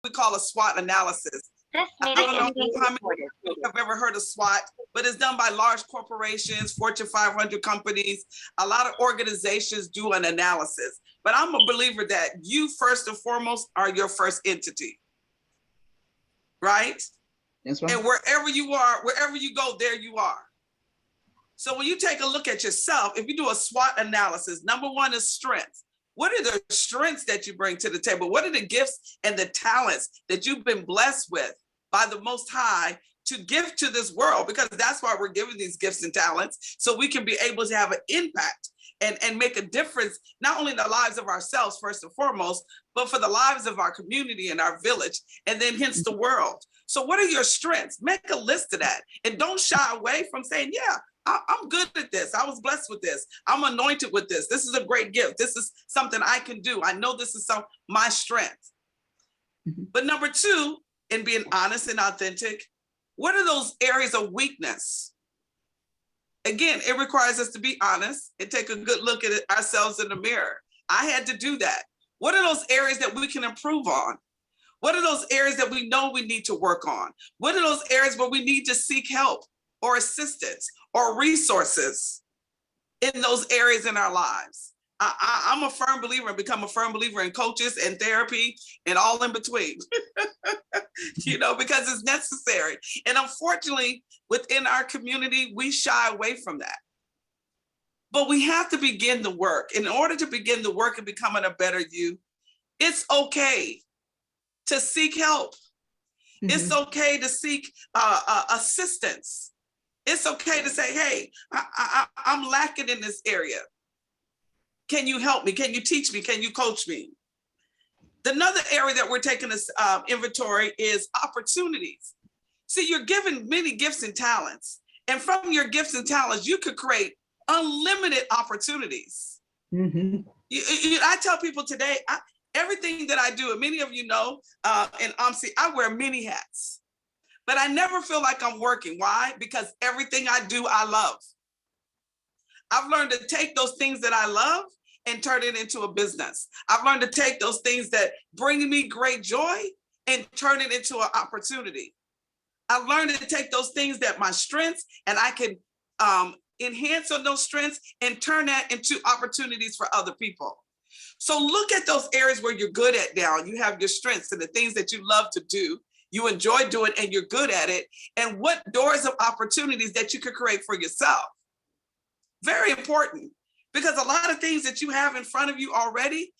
we call a SWOT analysis. This I meeting don't is know being how many recorded. people have ever heard of SWOT, but it's done by large corporations, Fortune 500 companies. A lot of organizations do an analysis, but I'm a believer that you first and foremost are your first entity, right? That's right. And wherever you are, wherever you go, there you are. So when you take a look at yourself, if you do a SWOT analysis, number one is strength. What are the strengths that you bring to the table? What are the gifts and the talents that you've been blessed with by the Most High to give to this world? Because that's why we're given these gifts and talents, so we can be able to have an impact and make a difference, not only in the lives of ourselves, first and foremost, but for the lives of our community and our village, and then hence the world. So what are your strengths? Make a list of that. And don't shy away from saying, yeah, I'm good at this. I was blessed with this. I'm anointed with this. This is a great gift. This is something I can do. I know this is my strength. But number two, in being honest and authentic, what are those areas of weakness? Again, it requires us to be honest and take a good look at ourselves in the mirror. I had to do that. What are those areas that we can improve on? What are those areas that we know we need to work on? What are those areas where we need to seek help or assistance or resources in those areas in our lives? I'm a firm believer and become a firm believer in coaches and therapy and all in between, because it's necessary. And unfortunately, within our community, we shy away from that. But we have to begin the work. In order to begin the work and becoming a better you, it's okay to seek help. It's okay to seek assistance. It's okay to say, hey, I'm lacking in this area. Can you help me? Can you teach me? Can you coach me? Another area that we're taking this inventory is opportunities. See, you're given many gifts and talents. And from your gifts and talents, you could create unlimited opportunities. I tell people today, everything that I do, and many of you know, in OMSI, I wear many hats. But I never feel like I'm working. Why? Because everything I do, I love. I've learned to take those things that I love and turn it into a business. I've learned to take those things that bring me great joy and turn it into an opportunity. I've learned to take those things that my strengths, and I can enhance on those strengths and turn that into opportunities for other people. So look at those areas where you're good at now. You have your strengths and the things that you love to do. You enjoy doing and you're good at it. And what doors of opportunities that you could create for yourself. Very important, because a lot of things that you have in front of you already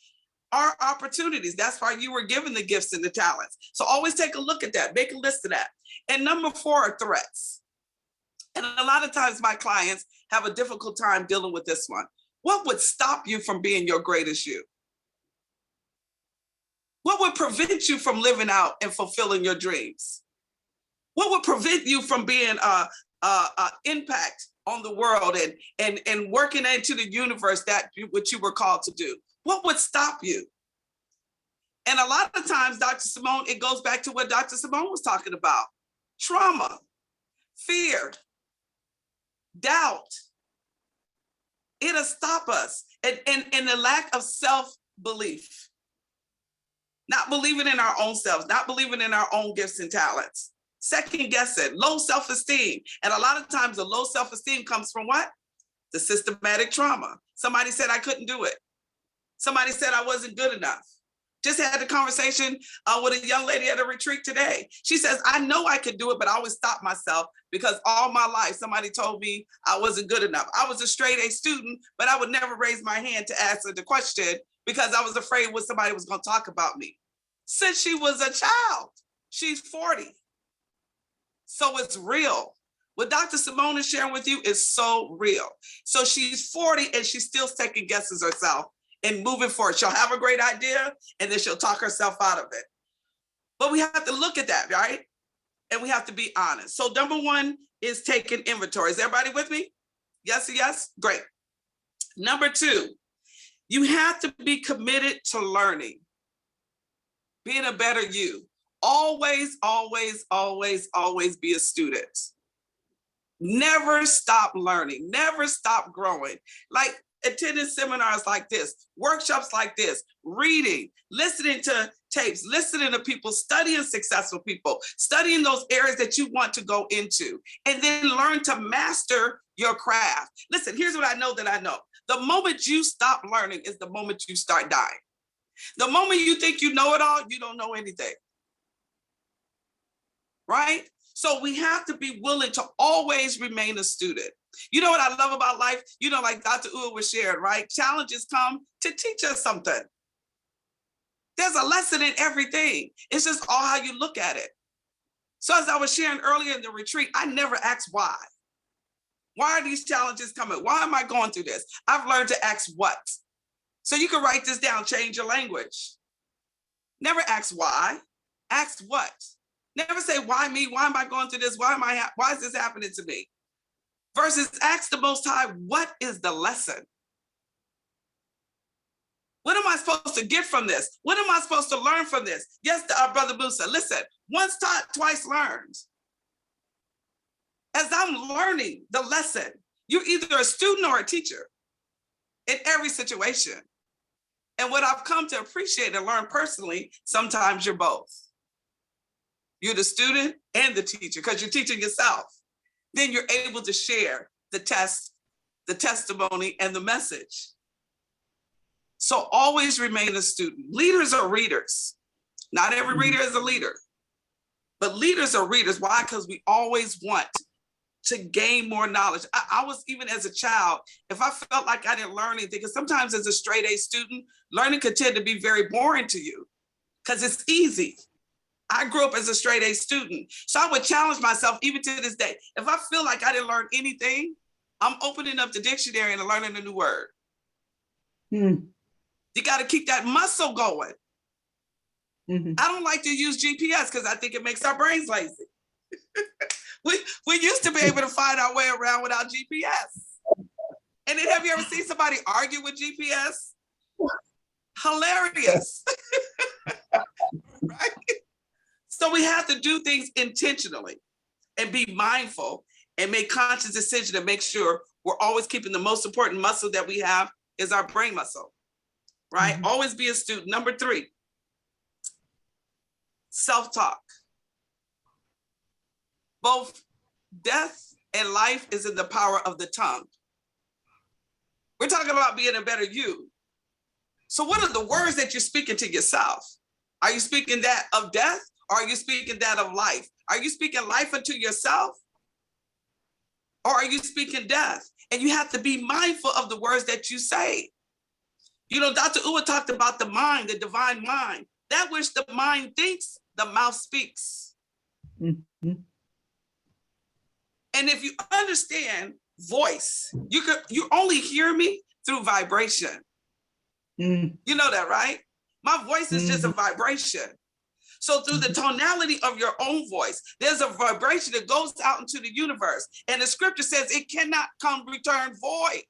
are opportunities. That's why you were given the gifts and the talents. So always take a look at that, make a list of that. And number 4 are threats. And a lot of times my clients have a difficult time dealing with this one. What would stop you from being your greatest you? What would prevent you from living out and fulfilling your dreams? What would prevent you from being impact on the world and working into the universe what you were called to do? What would stop you? And a lot of times, Dr. Simone, it goes back to what Dr. Simone was talking about. Trauma, fear, doubt. It'll stop us. And the lack of self-belief. Not believing in our own selves, not believing in our own gifts and talents. Second guessing, low self-esteem. And a lot of times the low self-esteem comes from what? The systematic trauma. Somebody said I couldn't do it. Somebody said I wasn't good enough. Just had a conversation with a young lady at a retreat today. She says, I know I could do it, but I always stop myself because all my life somebody told me I wasn't good enough. I was a straight A student, but I would never raise my hand to answer the question because I was afraid what somebody was going to talk about me. Since she was a child, she's 40. So it's real. What Dr. Simone is sharing with you is so real. So she's 40 and she still second guesses herself and moving forward. She'll have a great idea and then she'll talk herself out of it. But we have to look at that, right? And we have to be honest. So number 1 is taking inventory. Is everybody with me? Yes, yes, great. Number 2, you have to be committed to learning, being a better you. Always, always, always, always be a student. Never stop learning, never stop growing. Like attending seminars like this, workshops like this, reading, listening to tapes, listening to people, studying successful people, studying those areas that you want to go into, and then learn to master your craft. Listen, here's what I know that I know. The moment you stop learning is the moment you start dying. The moment you think you know it all, you don't know anything. Right? So we have to be willing to always remain a student. You know what I love about life? You know, like Dr. Uwa was sharing, right? Challenges come to teach us something. There's a lesson in everything. It's just all how you look at it. So as I was sharing earlier in the retreat, I never asked why. Why are these challenges coming? Why am I going through this? I've learned to ask what. So you can write this down, change your language. Never ask why, ask what. Never say, why me? Why am I going through this? Why is this happening to me? Versus ask the Most High, what is the lesson? What am I supposed to get from this? What am I supposed to learn from this? Yes, our brother Musa, listen, once taught, twice learned. As I'm learning the lesson, you're either a student or a teacher in every situation. And what I've come to appreciate and learn personally, sometimes you're both. You're the student and the teacher because you're teaching yourself. Then you're able to share the test, the testimony, and the message. So always remain a student. Leaders are readers. Not every reader is a leader, but leaders are readers. Why? Because we always want to gain more knowledge. I was, even as a child, if I felt like I didn't learn anything, because sometimes as a straight A student, learning could tend to be very boring to you because it's easy. I grew up as a straight A student. So I would challenge myself even to this day. If I feel like I didn't learn anything, I'm opening up the dictionary and learning a new word. You got to keep that muscle going. I don't like to use GPS because I think it makes our brains lazy. we used to be able to find our way around without GPS. And then have you ever seen somebody argue with GPS? Hilarious. Right? So we have to do things intentionally and be mindful and make conscious decisions to make sure we're always keeping the most important muscle that we have is our brain muscle, right? Always be a student. Number 3, self-talk. Both death and life is in the power of the tongue. We're talking about being a better you. So what are the words that you're speaking to yourself? Are you speaking that of death? Or are you speaking that of life? Are you speaking life unto yourself? Or are you speaking death? And you have to be mindful of the words that you say. You know, Dr. Uwa talked about the mind, the divine mind. That which the mind thinks, the mouth speaks. And if you understand voice, you only hear me through vibration. You know that, right? My voice is just a vibration. So through the tonality of your own voice, there's a vibration that goes out into the universe. And the scripture says it cannot come return void.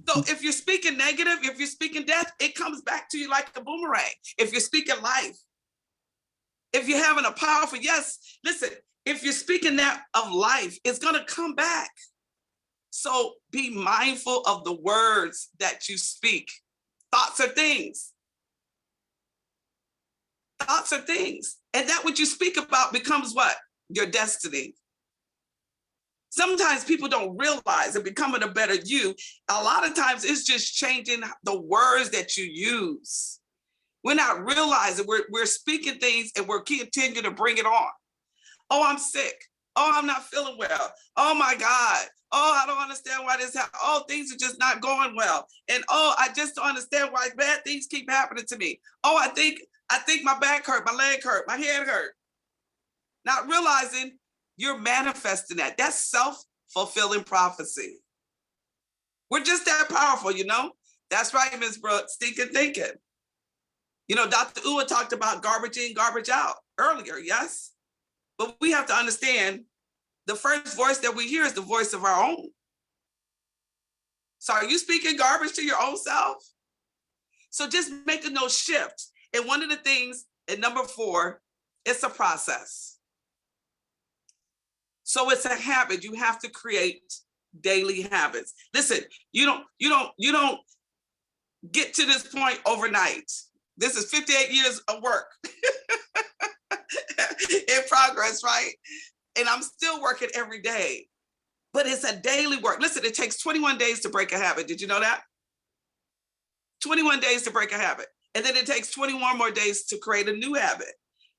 So if you're speaking negative, if you're speaking death, it comes back to you like a boomerang. If you're speaking life, if you're having a powerful, yes, listen, if you're speaking that of life, it's going to come back. So be mindful of the words that you speak. Thoughts are things. Thoughts are things. And that what you speak about becomes what? Your destiny. Sometimes people don't realize that becoming a better you, a lot of times it's just changing the words that you use. We're not realizing we're speaking things and we're continuing to bring it on. Oh, I'm sick. Oh, I'm not feeling well. Oh my God. Oh, I don't understand why this happened. Oh, things are just not going well. And oh, I just don't understand why bad things keep happening to me. Oh, I think my back hurt, my leg hurt, my head hurt. Not realizing you're manifesting that. That's self-fulfilling prophecy. We're just that powerful, you know? That's right, Ms. Brooks, stinking thinking. You know, Dr. Uwa talked about garbage in, garbage out earlier, yes? But we have to understand the first voice that we hear is the voice of our own. So are you speaking garbage to your own self? So just making those shifts. And one of the things at number 4, it's a process. So it's a habit. You have to create daily habits. Listen, you don't get to this point overnight. This is 58 years of work in progress, right? And I'm still working every day, but it's a daily work. Listen, it takes 21 days to break a habit. Did you know that? 21 days to break a habit. And then it takes 21 more days to create a new habit.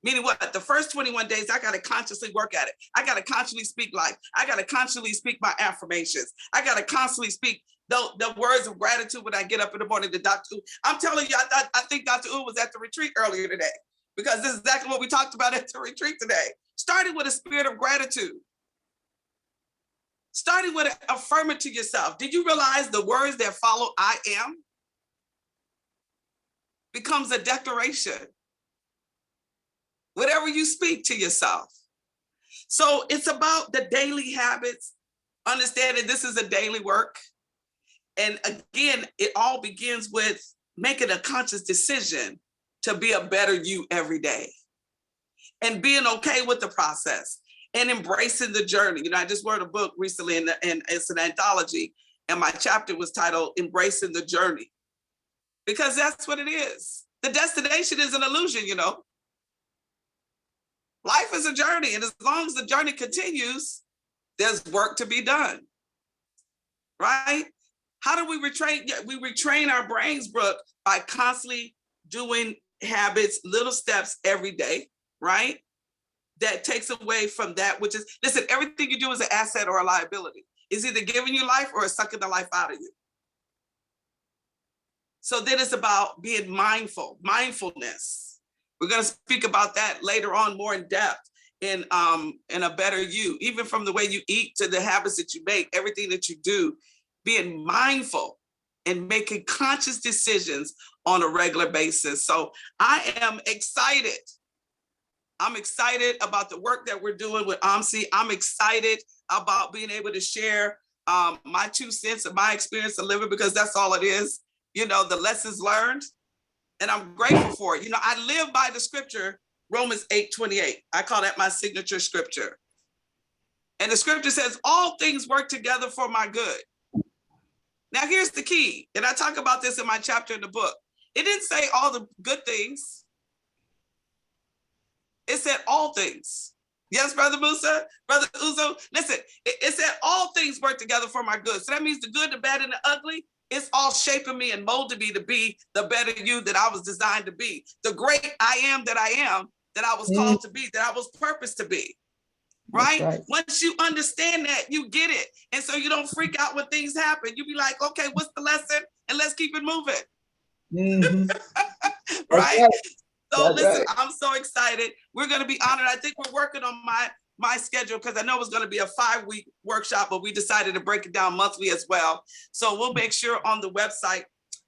Meaning what? The first 21 days, I got to consciously work at it. I got to constantly speak life. I got to constantly speak my affirmations. I got to constantly speak the words of gratitude when I get up in the morning to Dr. U. I'm telling you, I think Dr. U was at the retreat earlier today, because this is exactly what we talked about at the retreat today. Starting with a spirit of gratitude. Starting with affirming to yourself. Did you realize the words that follow I am becomes a declaration? Whatever you speak to yourself. So it's about the daily habits, understanding this is a daily work. And again, it all begins with making a conscious decision to be a better you every day and being okay with the process and embracing the journey. You know, I just wrote a book recently and it's an anthology, and my chapter was titled Embracing the Journey, because that's what it is. The destination is an illusion, you know. Life is a journey, and as long as the journey continues, there's work to be done, right? How do we retrain? We retrain our brains, Brooke, by constantly doing habits, little steps every day, right? That takes away from that, which is, listen, everything you do is an asset or a liability. It's either giving you life or it's sucking the life out of you. So then it's about being mindful, mindfulness. We're going to speak about that later on more in depth in a better you, even from the way you eat to the habits that you make, everything that you do, being mindful and making conscious decisions on a regular basis. So I am excited. I'm excited about the work that we're doing with OMSI. I'm excited about being able to share my 2 cents of my experience of living, because that's all it is, you know, the lessons learned. And I'm grateful for it. You know, I live by the scripture, Romans 8:28. I call that my signature scripture. And the scripture says, all things work together for my good. Now, here's the key. And I talk about this in my chapter in the book. It didn't say all the good things. It said all things. Yes, Brother Musa, Brother Uzo. Listen, it said all things work together for my good. So that means the good, the bad, and the ugly, it's all shaping me and molding me to be the better you that I was designed to be. The great I am, that I was called to be, that I was purposed to be. Right? Once you understand that, you get it. And so you don't freak out when things happen. You be like, okay, what's the lesson? And let's keep it moving. Right? So listen, I'm so excited. We're going to be honored. I think we're working on my schedule, because I know it was going to be a 5-week workshop, but we decided to break it down monthly as well. So we'll make sure on the website,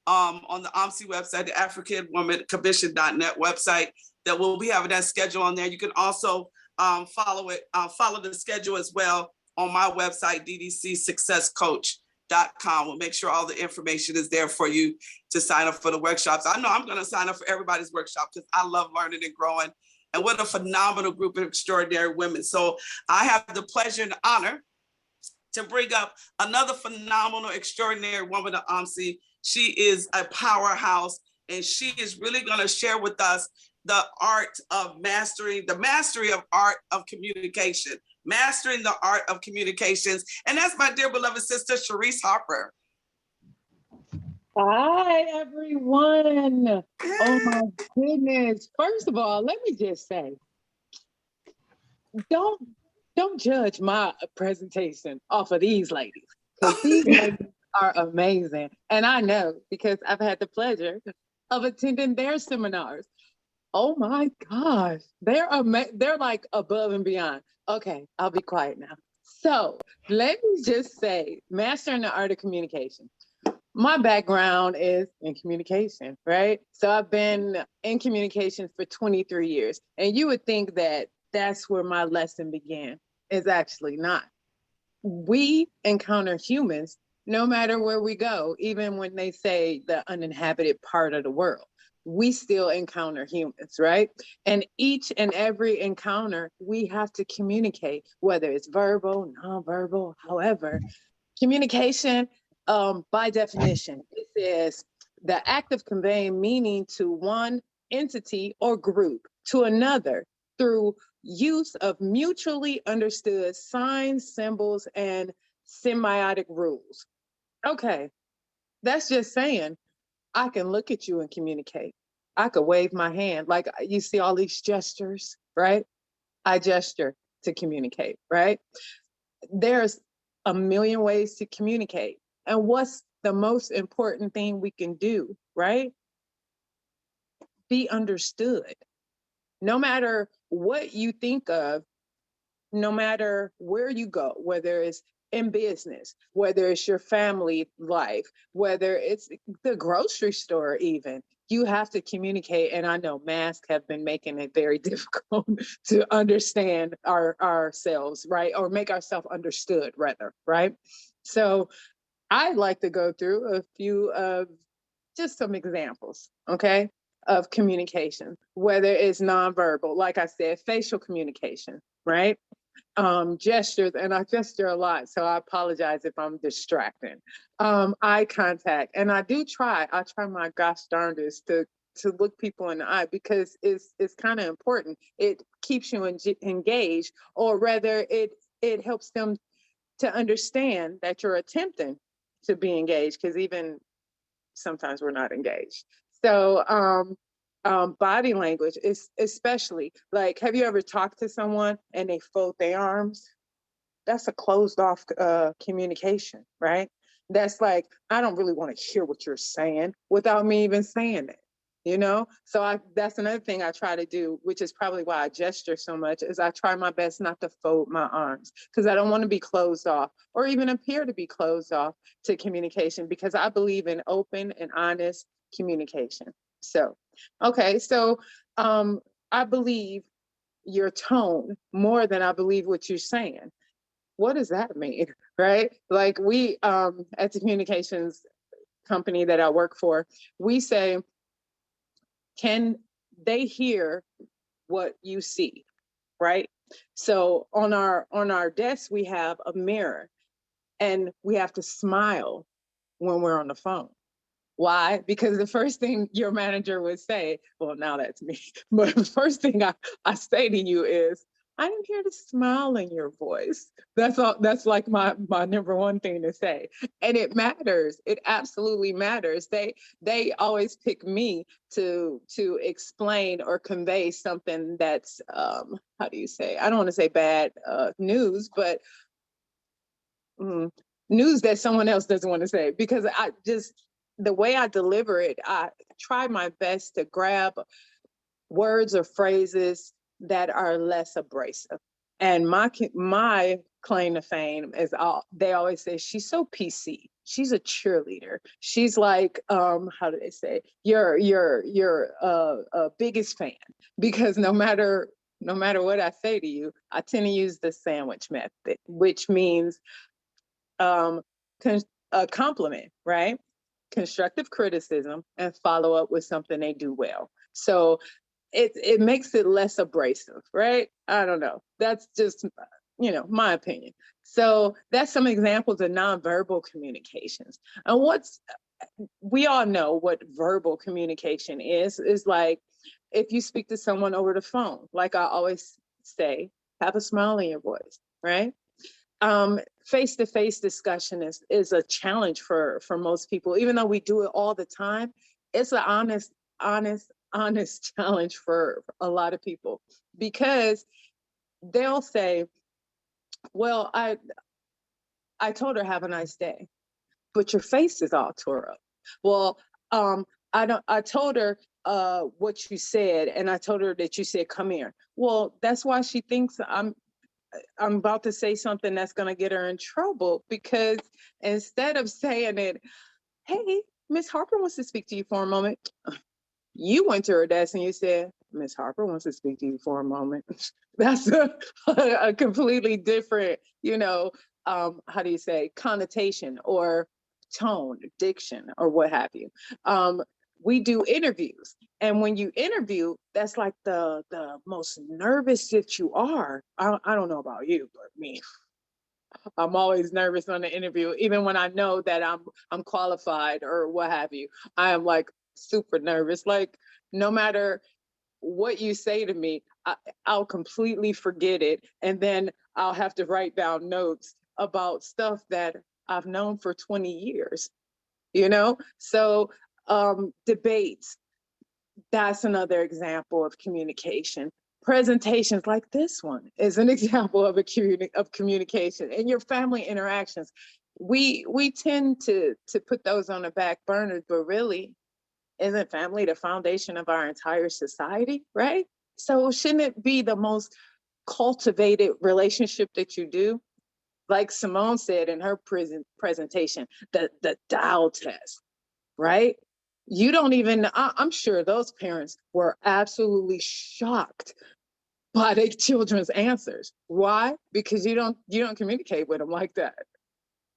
on the OMSI website, the AfricanWomanCommission.net website, that we'll be having that schedule on there. You can also follow the schedule as well on my website, ddcsuccesscoach.com. We'll make sure all the information is there for you to sign up for the workshops. I know I'm going to sign up for everybody's workshop, because I love learning and growing. And what a phenomenal group of extraordinary women. So I have the pleasure and honor to bring up another phenomenal, extraordinary woman of OMSI. She is a powerhouse, and she is really going to share with us the art of mastering, the mastery of art of communication, mastering the art of communications. And that's my dear beloved sister, Sharice Harper. Hi, everyone. Oh my goodness. First of all, let me just say, don't judge my presentation off of these ladies, because these ladies are amazing. And I know, because I've had the pleasure of attending their seminars. Oh my gosh, they're like above and beyond. Okay, I'll be quiet now. So let me just say, mastering the art of communication. My background is in communication, right? So I've been in communication for 23 years. And you would think that that's where my lesson began. It's actually not. We encounter humans no matter where we go, even when they say the uninhabited part of the world. We still encounter humans, right? And each and every encounter, we have to communicate, whether it's verbal, nonverbal, however. Communication, by definition, it says The act of conveying meaning to one entity or group to another through use of mutually understood signs, symbols, and semiotic rules. Okay, that's just saying I can look at you and communicate. I could wave my hand. Like you see all these gestures, right? I gesture to communicate, right? There's a million ways to communicate. And what's the most important thing we can do, right? Be understood. No matter what you think of, no matter where you go, whether it's in business, whether it's your family life, whether it's the grocery store, even, you have to communicate. And I know masks have been making it very difficult to understand ourselves, right? Or make ourselves understood, rather, right? So I'd like to go through a few of just some examples, okay, of communication, whether it's nonverbal, like I said, facial communication, right? Gestures, and I gesture a lot, so I apologize if I'm distracting. Eye contact, and I try my gosh darndest to look people in the eye because it's kind of important. It keeps you engaged, or rather, it helps them to understand that you're attempting to be engaged, because even sometimes we're not engaged. So body language is especially like, have you ever talked to someone and they fold their arms? That's a closed off communication, right? That's like, I don't really want to hear what you're saying without me even saying it, you know? So that's another thing I try to do, which is probably why I gesture so much, is I try my best not to fold my arms because I don't want to be closed off or even appear to be closed off to communication, because I believe in open and honest communication. So, okay, so I believe your tone more than I believe what you're saying. What does that mean? Right? Like we at the communications company that I work for, we say, can they hear what you see? Right? So on our desk we have a mirror, and we have to smile when we're on the phone. Why? Because the first thing your manager would say, well, now that's me, but the first thing I say to you is, I didn't hear the smile in your voice. That's all. That's like my number one thing to say. And it matters. It absolutely matters. They always pick me to explain or convey something that's how do you say? I don't want to say bad news, but news that someone else doesn't want to say, because I just, the way I deliver it, I try my best to grab words or phrases that are less abrasive. And my claim to fame is, they always say, she's so PC. She's a cheerleader. She's like, how do they say, your biggest fan, because no matter what I say to you, I tend to use the sandwich method, which means a compliment, right? Constructive criticism, and follow up with something they do well. So it makes it less abrasive, right? I don't know. That's just, my opinion. So that's some examples of nonverbal communications. And we all know what verbal communication is like, if you speak to someone over the phone, like I always say, have a smile in your voice, right? Face-to-face discussion is a challenge for most people, even though we do it all the time. It's an honest challenge for a lot of people, because they'll say, well, I told her have a nice day, but your face is all tore up. Well, I told her what you said, and I told her that you said come here. Well, that's why she thinks I'm about to say something that's going to get her in trouble, because instead of saying it, hey, Miss Harper wants to speak to you for a moment, you went to her desk and you said, Miss Harper wants to speak to you for a moment. That's a completely different, how do you say, connotation or tone, diction, or what have you. We do interviews. And when you interview, that's like the most nervous that you are. I don't know about you, but me, I'm always nervous on the interview, even when I know that I'm qualified or what have you. I am like super nervous. Like no matter what you say to me, I'll completely forget it, and then I'll have to write down notes about stuff that I've known for 20 years. You know, so debates. That's another example of communication. Presentations like this one is an example of of communication. In your family interactions, we tend to put those on the back burner, but really, isn't family the foundation of our entire society, right? So shouldn't it be the most cultivated relationship that you do? Like Simone said in her presentation, the Dow test, right? You don't even, I'm sure those parents were absolutely shocked by their children's answers. Why? Because you don't communicate with them like that.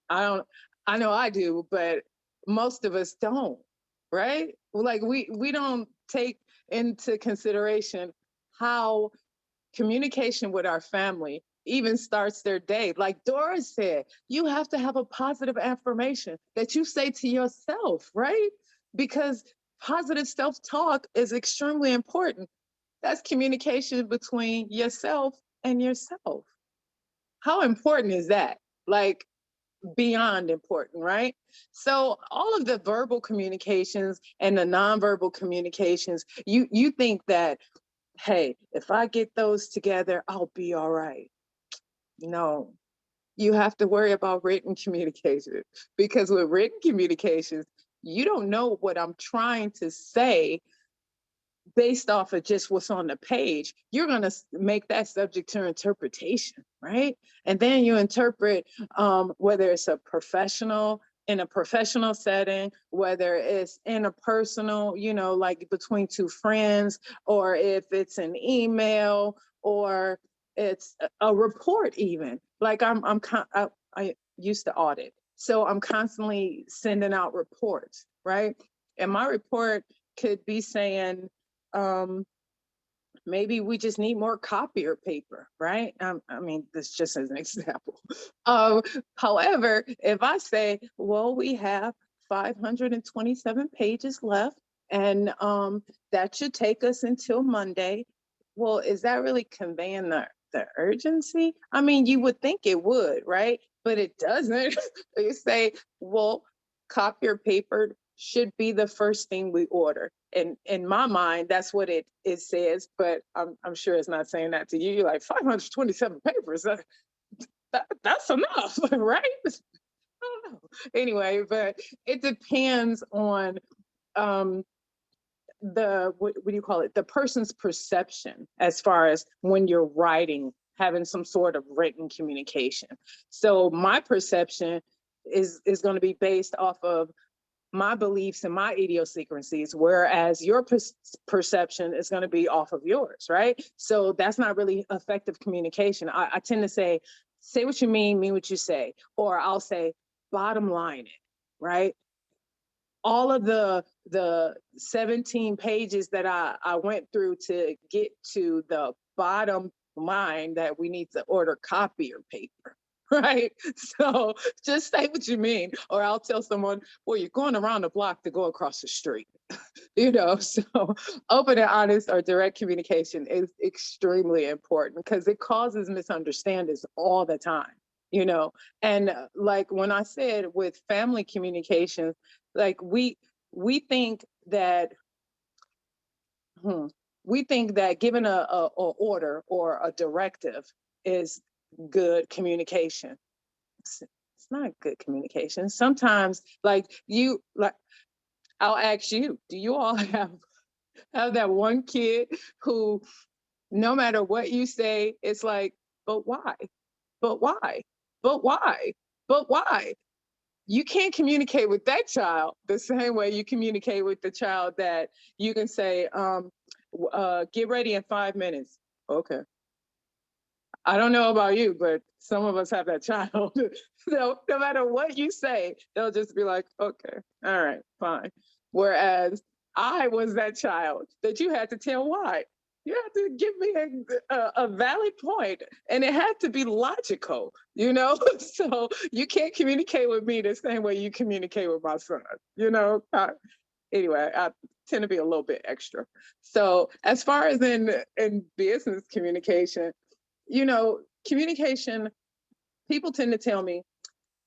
I don't, I know I do, but most of us don't, right? Like we don't take into consideration how communication with our family even starts their day. Like Doris said, you have to have a positive affirmation that you say to yourself, right? Because positive self talk is extremely important. That's communication between yourself and yourself. How important is that? Like, beyond important, right? So all of the verbal communications and the nonverbal communications, you think that, hey, if I get those together, I'll be all right. No, you have to worry about written communication, because with written communications, you don't know what I'm trying to say based off of just what's on the page. You're going to make that subject to interpretation, right? And then you interpret whether it's a professional, in a professional setting, whether it's in a personal, like between two friends, or if it's an email, or it's a report even. Like I used to audit. So I'm constantly sending out reports, right? And my report could be saying, um, maybe we just need more copier paper, right? I mean, this just as an example. However, if I say, well, we have 527 pages left, and that should take us until Monday. Well, is that really conveying the urgency? I mean, you would think it would, right? But it doesn't. You say, well, copier paper should be the first thing we order. And in my mind, that's what it says, but I'm sure it's not saying that to you. You're like, 527 papers, that's enough, right? I don't know. Anyway, but it depends on um, what do you call it? The person's perception as far as when you're writing, having some sort of written communication. So my perception is going to be based off of my beliefs and my idiosyncrasies, whereas your perception is going to be off of yours, right? So that's not really effective communication. I tend to say what you mean what you say, or I'll say, bottom line it, right? All of the 17 pages that I went through to get to the bottom line, that we need to order copier paper, right? So just say what you mean, or I'll tell someone, well, you're going around the block to go across the street. So open and honest or direct communication is extremely important, because it causes misunderstandings all the time. And like when I said with family communication, like we think that hmm, we think that giving a order or a directive is good communication. It's not good communication. Sometimes, like I'll ask you, do you all have that one kid who, no matter what you say, it's like, but why? But why? But why? But why? You can't communicate with that child the same way you communicate with the child that you can say, get ready in 5 minutes. Okay. I don't know about you, but some of us have that child. So no matter what you say, they'll just be like, okay, all right, fine. Whereas I was that child that you had to tell why. You have to give me a valid point, and it had to be logical, you know? So you can't communicate with me the same way you communicate with my son, you know? Anyway, I tend to be a little bit extra. So as far as in business communication, you know, communication, people tend to tell me,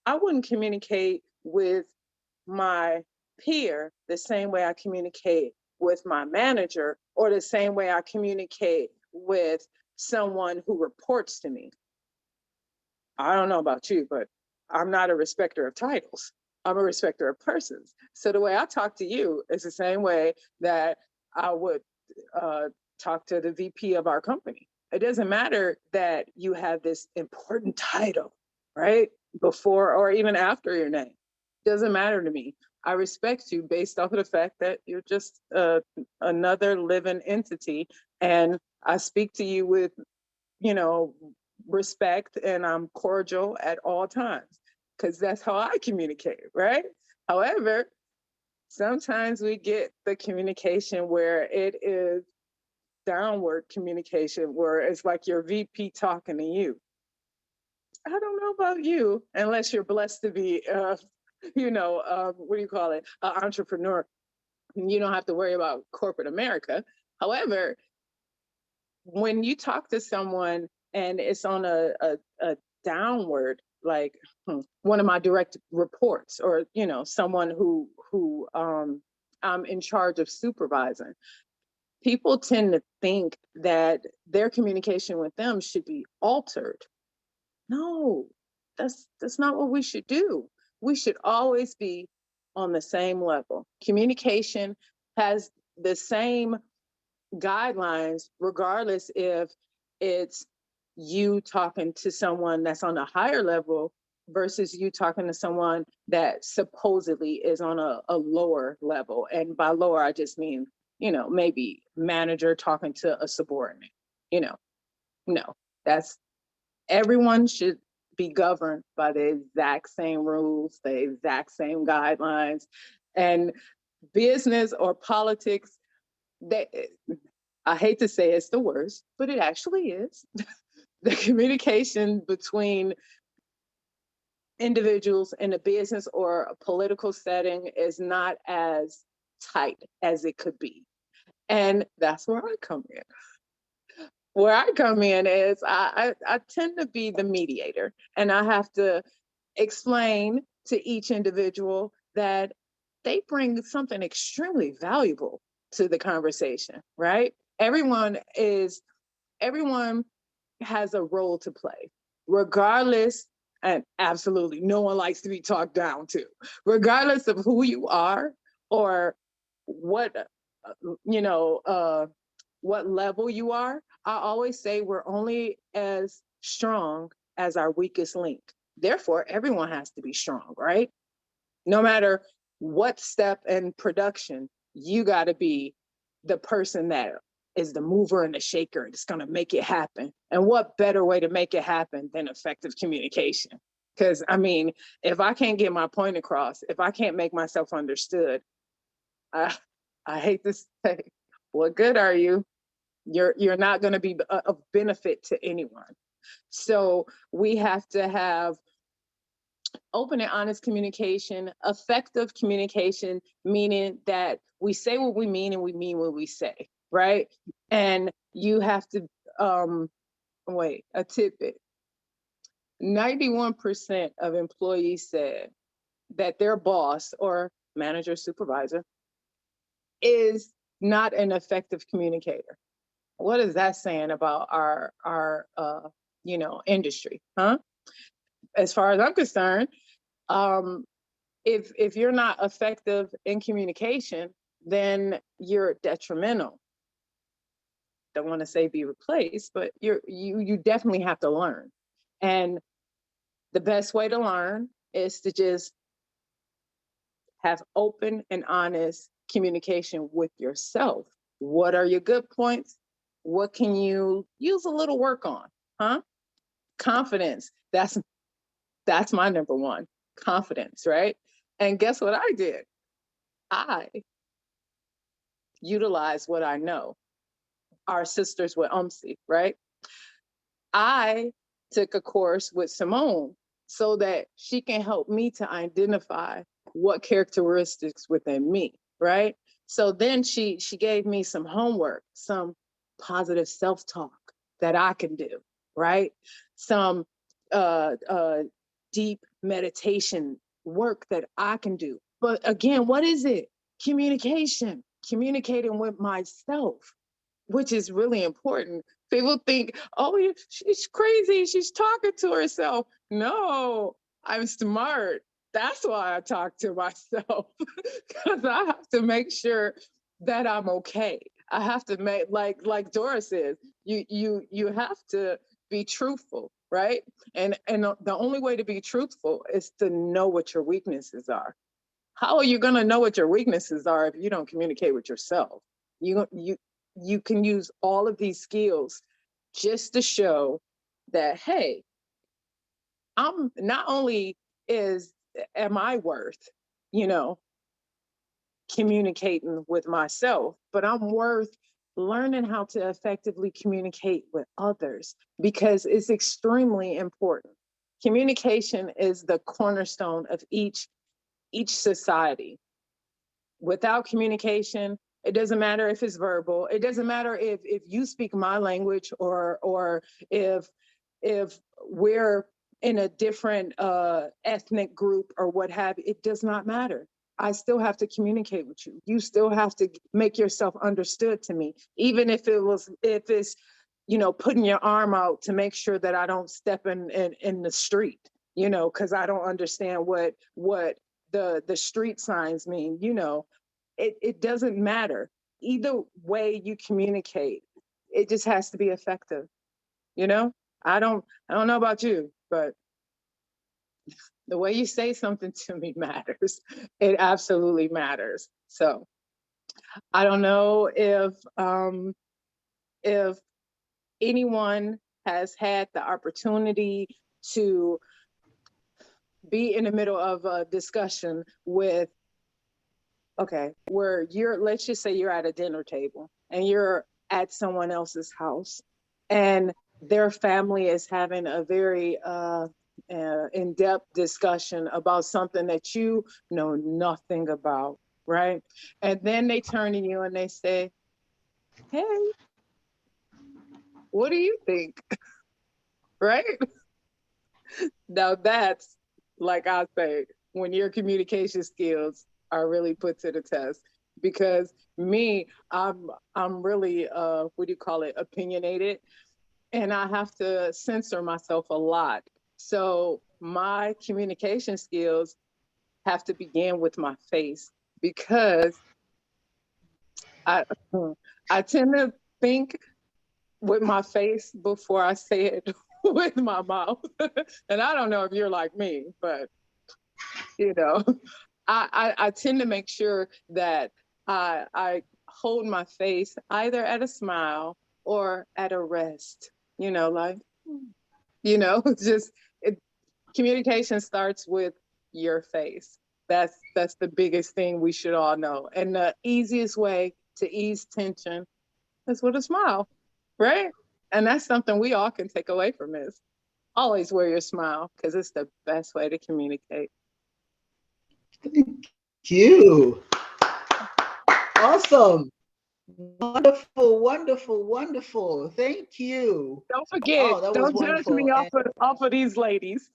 I wouldn't communicate with my peer the same way I communicate with my manager or the same way I communicate with someone who reports to me. I don't know about you, but I'm not a respecter of titles. I'm a respecter of persons. So the way I talk to you is the same way that I would talk to the VP of our company. It doesn't matter that you have this important title, right? Before or even after your name. Doesn't matter to me. I respect you based off of the fact that you're just another living entity. And I speak to you with, you know, respect, and I'm cordial at all times because that's how I communicate, right? However, sometimes we get the communication where it is downward communication, where it's like your VP talking to you. I don't know about you, unless you're blessed to be, what do you call it, an entrepreneur. You don't have to worry about corporate America. However, when you talk to someone and it's on a downward, like one of my direct reports, or you know, someone who I'm in charge of supervising, people tend to think that their communication with them should be altered. No, that's not what we should do. We should always be on the same level. Communication has the same guidelines, regardless if it's you talking to someone that's on a higher level versus you talking to someone that supposedly is on a lower level. And by lower, I just mean, you know, maybe manager talking to a subordinate, you know, no, that's everyone should be governed by the exact same rules, the exact same guidelines. And business or politics, they, I hate to say it's the worst, but it actually is. The communication between individuals in a business or a political setting is not as tight as it could be. And that's where I come in. Where I come in is I tend to be the mediator, and I have to explain to each individual that they bring something extremely valuable to the conversation, right? Everyone has a role to play, regardless, and absolutely no one likes to be talked down to, regardless of who you are or what you know what level you are. I always say we're only as strong as our weakest link. Therefore, everyone has to be strong, right? No matter what step in production, you got to be the person that is the mover and the shaker. It's going to make it happen. And what better way to make it happen than effective communication? Because I mean, if I can't get my point across, if I can't make myself understood, I, I hate to say, what good are you? You're not going to be of benefit to anyone. So we have to have open and honest communication, effective communication, meaning that we say what we mean and we mean what we say, right? And you have to, a tidbit. 91% of employees said that their boss or manager, supervisor is not an effective communicator. What is that saying about our industry, huh? As far as I'm concerned, if you're not effective in communication, then you're detrimental. Don't want to say be replaced, but you definitely have to learn. And the best way to learn is to just have open and honest communication with yourself. What are your good points? What can you use a little work on? Huh? Confidence. That's my number one. Confidence, right? And guess what I did? I utilized what I know. our sisters with UMSI, right? I took a course with Simone so that she can help me to identify what characteristics within me, right? So then she gave me some homework, some positive self-talk that I can do, right? Some deep meditation work that I can do. But again, what is it? Communication, communicating with myself, which is really important. People think, oh, she's crazy. She's talking to herself. No, I'm smart. That's why I talk to myself, because I have to make sure that I'm okay. I have to make, like Dora says, you have to be truthful, right? And the only way to be truthful is to know what your weaknesses are. How are you going to know what your weaknesses are if you don't communicate with yourself? You can use all of these skills just to show that, hey, I'm not only am I worth, you know, communicating with myself, but I'm worth learning how to effectively communicate with others, because it's extremely important. Communication is the cornerstone of each society. Without communication, it doesn't matter if it's verbal. It doesn't matter if you speak my language, or if we're in a different ethnic group or what have you. It does not matter. I still have to communicate with you. You still have to make yourself understood to me, even if it's putting your arm out to make sure that I don't step in the street, because I don't understand what the street signs mean. It doesn't matter. Either way you communicate, it just has to be effective. I don't know about you, but the way you say something to me matters. It absolutely matters. So I don't know if anyone has had the opportunity to be in the middle of a discussion with, okay, where let's just say you're at a dinner table and you're at someone else's house, and their family is having a very in-depth discussion about something that you know nothing about, right? And then they turn to you and they say, hey, what do you think? Right? Now that's, like I say, when your communication skills are really put to the test. Because me, I'm really what do you call it, opinionated, and I have to censor myself a lot. So my communication skills have to begin with my face, because I I tend to think with my face before I say it with my mouth. And I don't know if you're like me, but you know, I tend to make sure that I hold my face either at a smile or at a rest, like, just communication starts with your face. That's the biggest thing we should all know. And the easiest way to ease tension is with a smile, right? And that's something we all can take away from this. Always wear your smile, because it's the best way to communicate. Thank you. Awesome. Wonderful, wonderful, wonderful. Thank you. Don't forget, Oh, that was don't judge me wonderful. off of these ladies,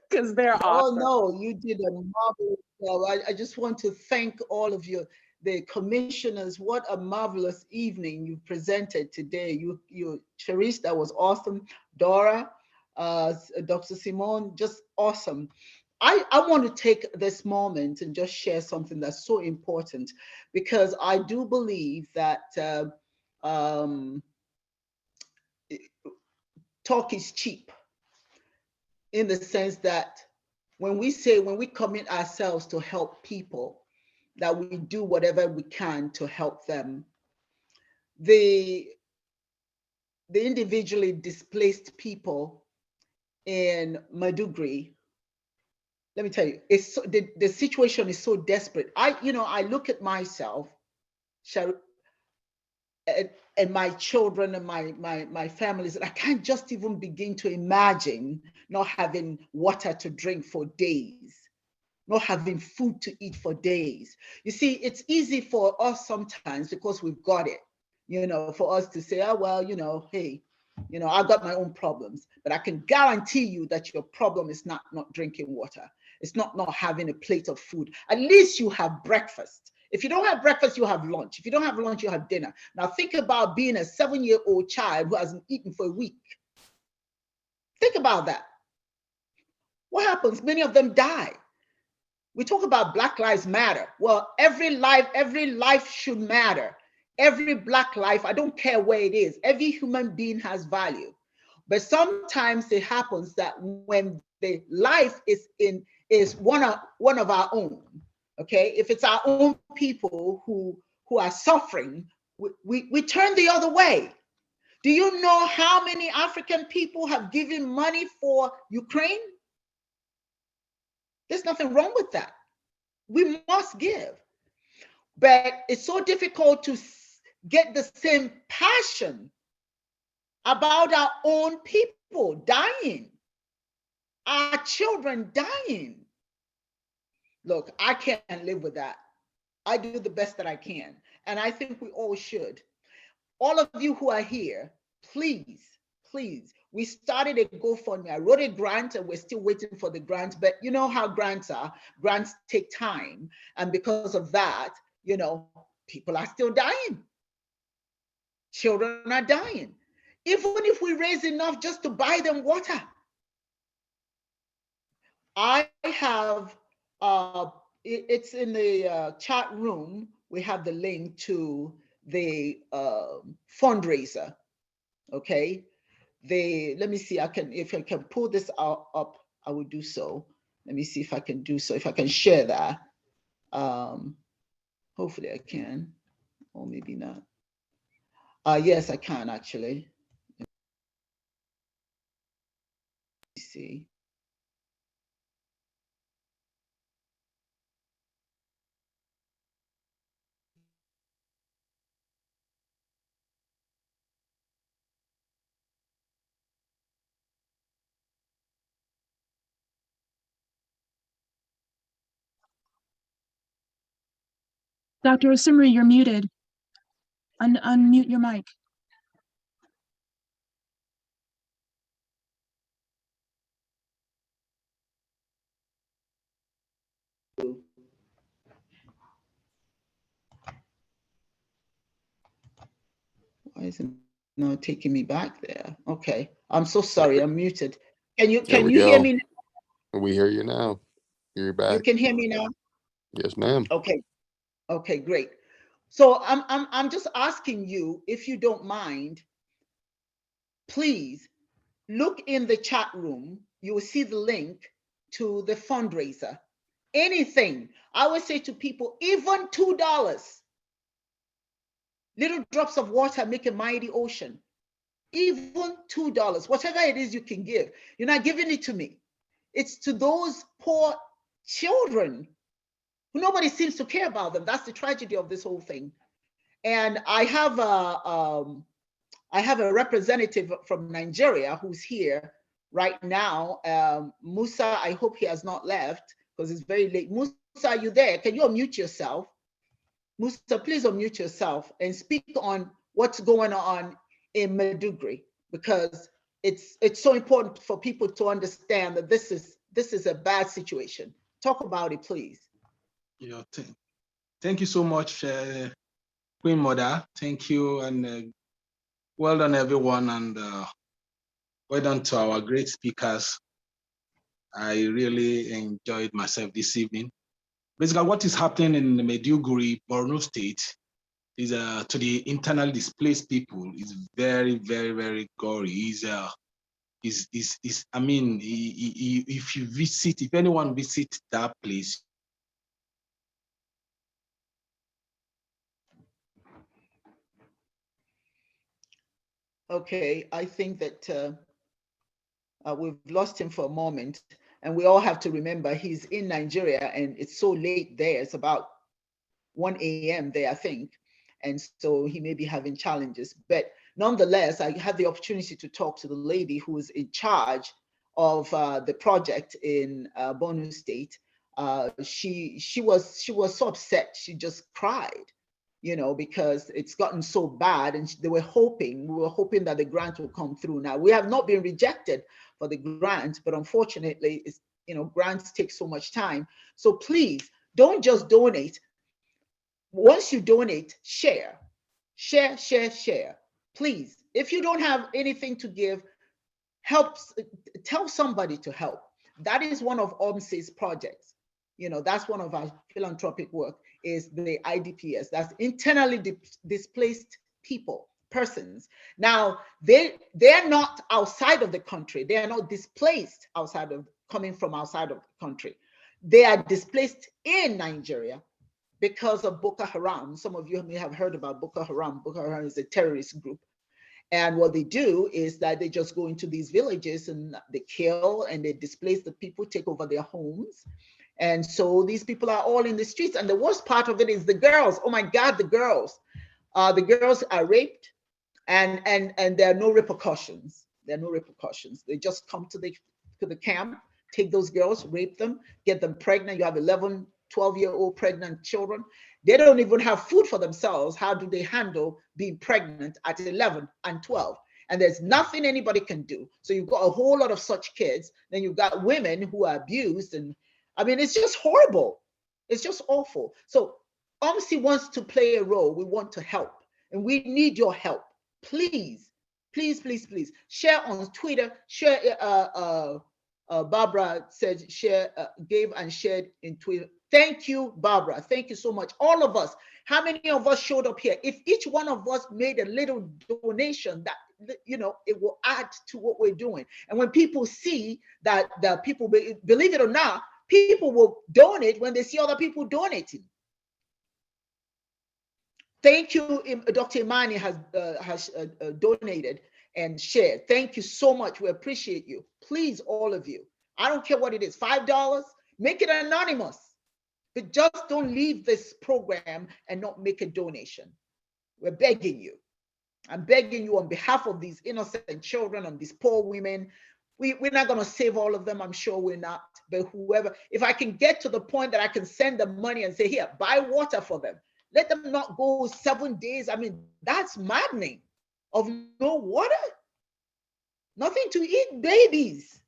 because they're Oh awesome. no, you did a marvelous job. I just want to thank all of you, the commissioners. What a marvelous evening you presented today. You, Charisse, that was awesome. Dora, Dr. Simone, just awesome. I want to take this moment and just share something that's so important, because I do believe that um, talk is cheap, in the sense that when we commit ourselves to help people, that we do whatever we can to help them. The individually displaced people in Madugri, let me tell you, it's so, the situation is so desperate. I look at myself, and my children and my families, I can't just even begin to imagine not having water to drink for days, not having food to eat for days. You see, it's easy for us sometimes because we've got it, you know, for us to say, oh, well, you know, hey, you know, I've got my own problems, but I can guarantee you that your problem is not drinking water. It's not having a plate of food. At least you have breakfast. If you don't have breakfast, you have lunch. If you don't have lunch, you have dinner. Now think about being a 7-year-old child who hasn't eaten for a week. Think about that. What happens? Many of them die. We talk about Black Lives Matter. Well, every life should matter. Every Black life, I don't care where it is, every human being has value. But sometimes it happens that when the life is one of our own, okay, if it's our own people who are suffering, we turn the other way. Do you know how many African people have given money for Ukraine? There's nothing wrong with that. We must give. But it's so difficult to get the same passion about our own people dying, our children dying. Look, I can't live with that. I do the best that I can. And I think we all should. All of you who are here, please, please, we started a GoFundMe. I wrote a grant and we're still waiting for the grant, but you know how grants are. Grants take time. And because of that, you know, people are still dying. Children are dying. Even if we raise enough just to buy them water. I have, it's in the chat room. We have the link to the fundraiser, okay? Let me see, if I can pull this up, I will do so. Let me see if I can do so, if I can share that. Hopefully I can, or maybe not. Yes, I can actually. Let me see. Dr. Osimri, you're muted. Unmute your mic. Why is it not taking me back there? Okay, I'm so sorry, I'm muted. Can you hear me now? We hear you now. You're back. You can hear me now? Yes, ma'am. Okay. Okay, great. So I'm just asking you, if you don't mind, please look in the chat room. You will see the link to the fundraiser. Anything. I would say to people, even $2. Little drops of water make a mighty ocean. Even $2, whatever it is you can give. You're not giving it to me. It's to those poor children who nobody seems to care about them. That's the tragedy of this whole thing. And I have a representative from Nigeria who's here right now. Musa, I hope he has not left because it's very late. Musa, are you there? Can you unmute yourself? Musa, please unmute yourself and speak on what's going on in Maiduguri, because it's so important for people to understand that this is a bad situation. Talk about it, please. Yeah, thank you so much, Queen Mother. Thank you, and well done, everyone, and well done to our great speakers. I really enjoyed myself this evening. Basically, what is happening in Maiduguri, Borno State, is to the internally displaced people is very, very, very gory. I mean, if anyone visits that place. Okay, I think that we've lost him for a moment, and we all have to remember he's in Nigeria and it's so late there. It's about 1 a.m. there, I think. And so he may be having challenges. But nonetheless, I had the opportunity to talk to the lady who is in charge of the project in Borno State. She was so upset. She just cried, because it's gotten so bad, and we were hoping that the grant will come through. Now, we have not been rejected for the grant, but unfortunately, grants take so much time. So please don't just donate. Once you donate, share. Please, if you don't have anything to give, tell somebody to help. That is one of OMSE's projects. That's one of our philanthropic work, is the IDPs, that's internally displaced persons. Now, they're not outside of the country. They are not displaced coming from outside of the country. They are displaced in Nigeria because of Boko Haram. Some of you may have heard about Boko Haram. Boko Haram is a terrorist group. And what they do is that they just go into these villages and they kill and they displace the people, take over their homes. And so these people are all in the streets. And the worst part of it is the girls. Oh my God, the girls. The girls are raped, and there are no repercussions. There are no repercussions. They just come to the camp, take those girls, rape them, get them pregnant. You have 11, 12-year-old pregnant children. They don't even have food for themselves. How do they handle being pregnant at 11 and 12? And there's nothing anybody can do. So you've got a whole lot of such kids. Then you've got women who are abused. And I mean, it's just horrible. It's just awful. So OMSI wants to play a role. We want to help. And we need your help. Please, please, please, please. Share on Twitter. Share. Barbara said gave and shared in Twitter. Thank you, Barbara. Thank you so much. All of us. How many of us showed up here? If each one of us made a little donation, that it will add to what we're doing. And when people see that the people, believe it or not, people will donate when they see other people donating. Thank you, Dr. Imani has donated and shared. Thank you so much. We appreciate you. Please, all of you. I don't care what it is, $5, make it anonymous. But just don't leave this program and not make a donation. We're begging you. I'm begging you on behalf of these innocent children and these poor women. We're not going to save all of them. I'm sure we're not. But whoever, if I can get to the point that I can send them money and say, here, buy water for them. Let them not go 7 days. I mean, that's maddening. Of no water, nothing to eat, babies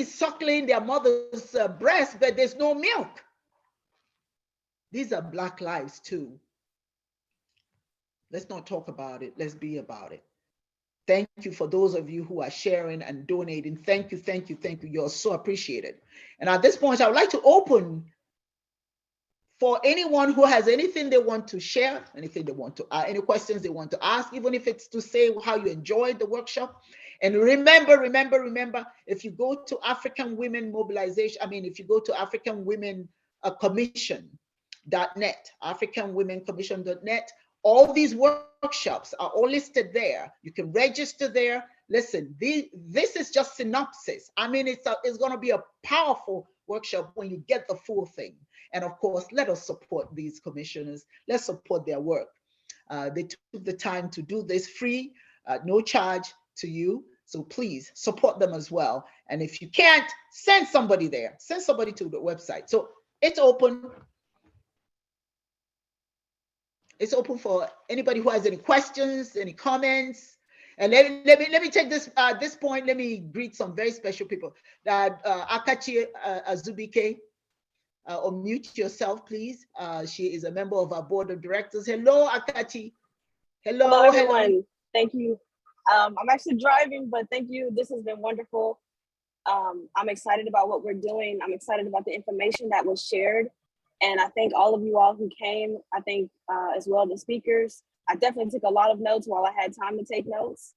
suckling their mother's breast, but there's no milk. These are Black lives too. Let's not talk about it. Let's be about it. Thank you for those of you who are sharing and donating. Thank you, thank you, thank you. You're so appreciated. And at this point, I would like to open for anyone who has anything they want to share, anything they want to, any questions they want to ask, even if it's to say how you enjoyed the workshop. And remember, if you go to African Women Mobilization, if you go to African Women Commission.net, AfricanWomenCommission.net, all these workshops are all listed there. You can register there. Listen, this is just synopsis. It's going to be a powerful workshop when you get the full thing. And of course, let us support these commissioners. Let's support their work. They took the time to do this free, no charge to you. So please support them as well. And if you can't, send somebody there. Send somebody to the website. So it's open. It's open for anybody who has any questions, any comments. And let me take this at this point. Let me greet some very special people. That Akachi Azubike. Unmute yourself, please. She is a member of our board of directors. Hello, Akachi. Hello, everyone. Hello. Thank you. I'm actually driving, but thank you. This has been wonderful. I'm excited about what we're doing. I'm excited about the information that was shared. And I thank all of you all who came. I think as well the speakers. I definitely took a lot of notes while I had time to take notes.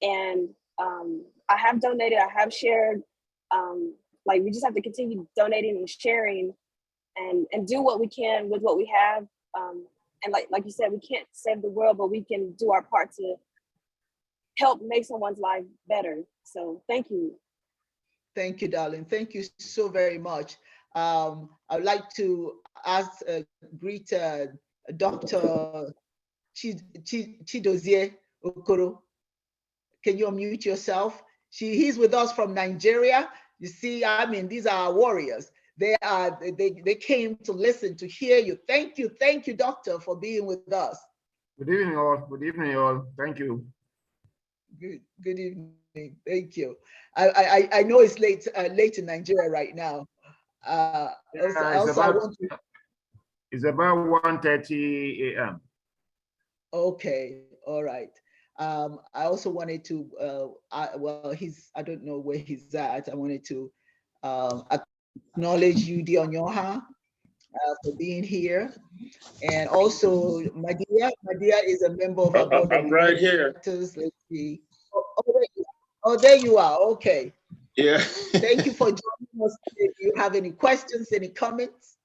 And I have donated, I have shared. We just have to continue donating and sharing and do what we can with what we have. And like you said, we can't save the world, but we can do our part to help make someone's life better. So thank you. Thank you, darling. Thank you so very much. I'd like to greet Dr. Chidozie Okoro. Can you unmute yourself? He's with us from Nigeria. You see, I mean, these are our warriors. They came to listen, to hear you. Thank you, doctor, for being with us. Good evening, all. Good evening, all. Thank you. Good evening. Thank you. I know it's late in Nigeria right now. It's about 1:30 a.m. Okay, all right. I also wanted to, I don't know where he's at. I wanted to acknowledge you, Dionyoha, for being here. And also, Madia is a member of our board. I'm right here. Let's see. Oh, there you are. Okay. Yeah. Thank you for joining us. Do you have any questions, any comments?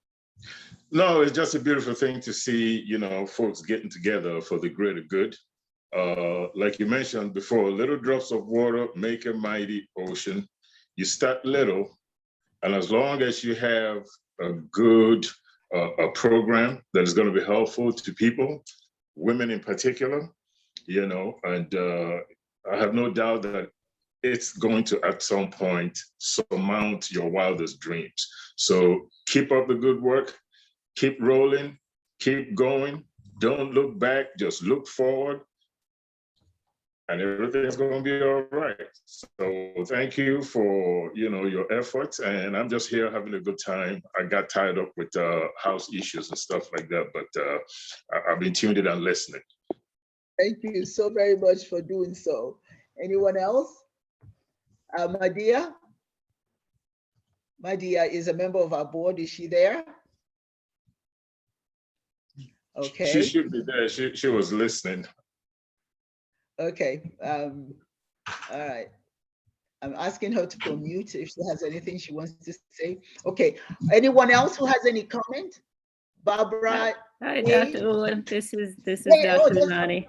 No, it's just a beautiful thing to see, folks getting together for the greater good. Like you mentioned before, little drops of water make a mighty ocean. You start little, and as long as you have a good a program that is going to be helpful to people, women in particular, and I have no doubt that it's going to, at some point, surmount your wildest dreams. So keep up the good work, keep rolling, keep going. Don't look back, just look forward, and everything's going to be all right. So thank you for, your efforts. And I'm just here having a good time. I got tied up with house issues and stuff like that, but I've been tuned in and listening. Thank you so very much for doing so. Anyone else? Madia? Madia is a member of our board. Is she there? Okay. She should be there. She was listening. Okay. All right. I'm asking her to unmute if she has anything she wants to say. Okay. Anyone else who has any comment? Barbara? Hi, Dr. Owen. This is Dr. Imani.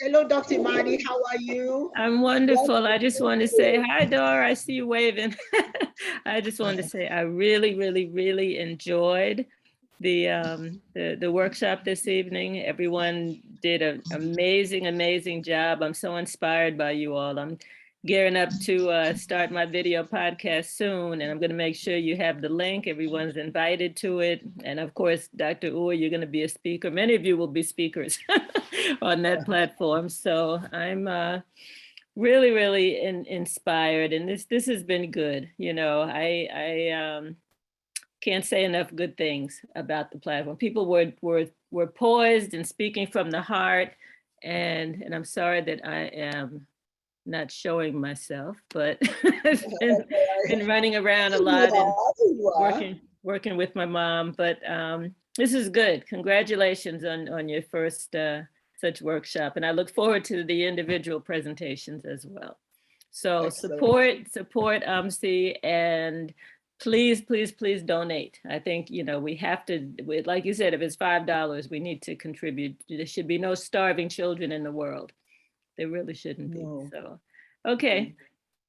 Hello, Dr. Imani. How are you? I'm wonderful. I just want to say hi, Dora. I see you waving. I just wanted to say I really, really, really enjoyed the workshop this evening. Everyone did an amazing job. I'm so inspired by you all. I'm gearing up to start my video podcast soon, and I'm going to make sure you have the link. Everyone's invited to it. And of course, Dr. Uwe, you're going to be a speaker. Many of you will be speakers on that platform. So I'm really, really inspired. And this has been good. I can't say enough good things about the platform. People were poised and speaking from the heart. And I'm sorry that I am not showing myself, but I've been running around a lot and working with my mom. But this is good. Congratulations on your first such workshop. And I look forward to the individual presentations as well. So support UMC, and please donate. I think, we have to, like you said, if it's $5, we need to contribute. There should be no starving children in the world. There really shouldn't be. So, okay.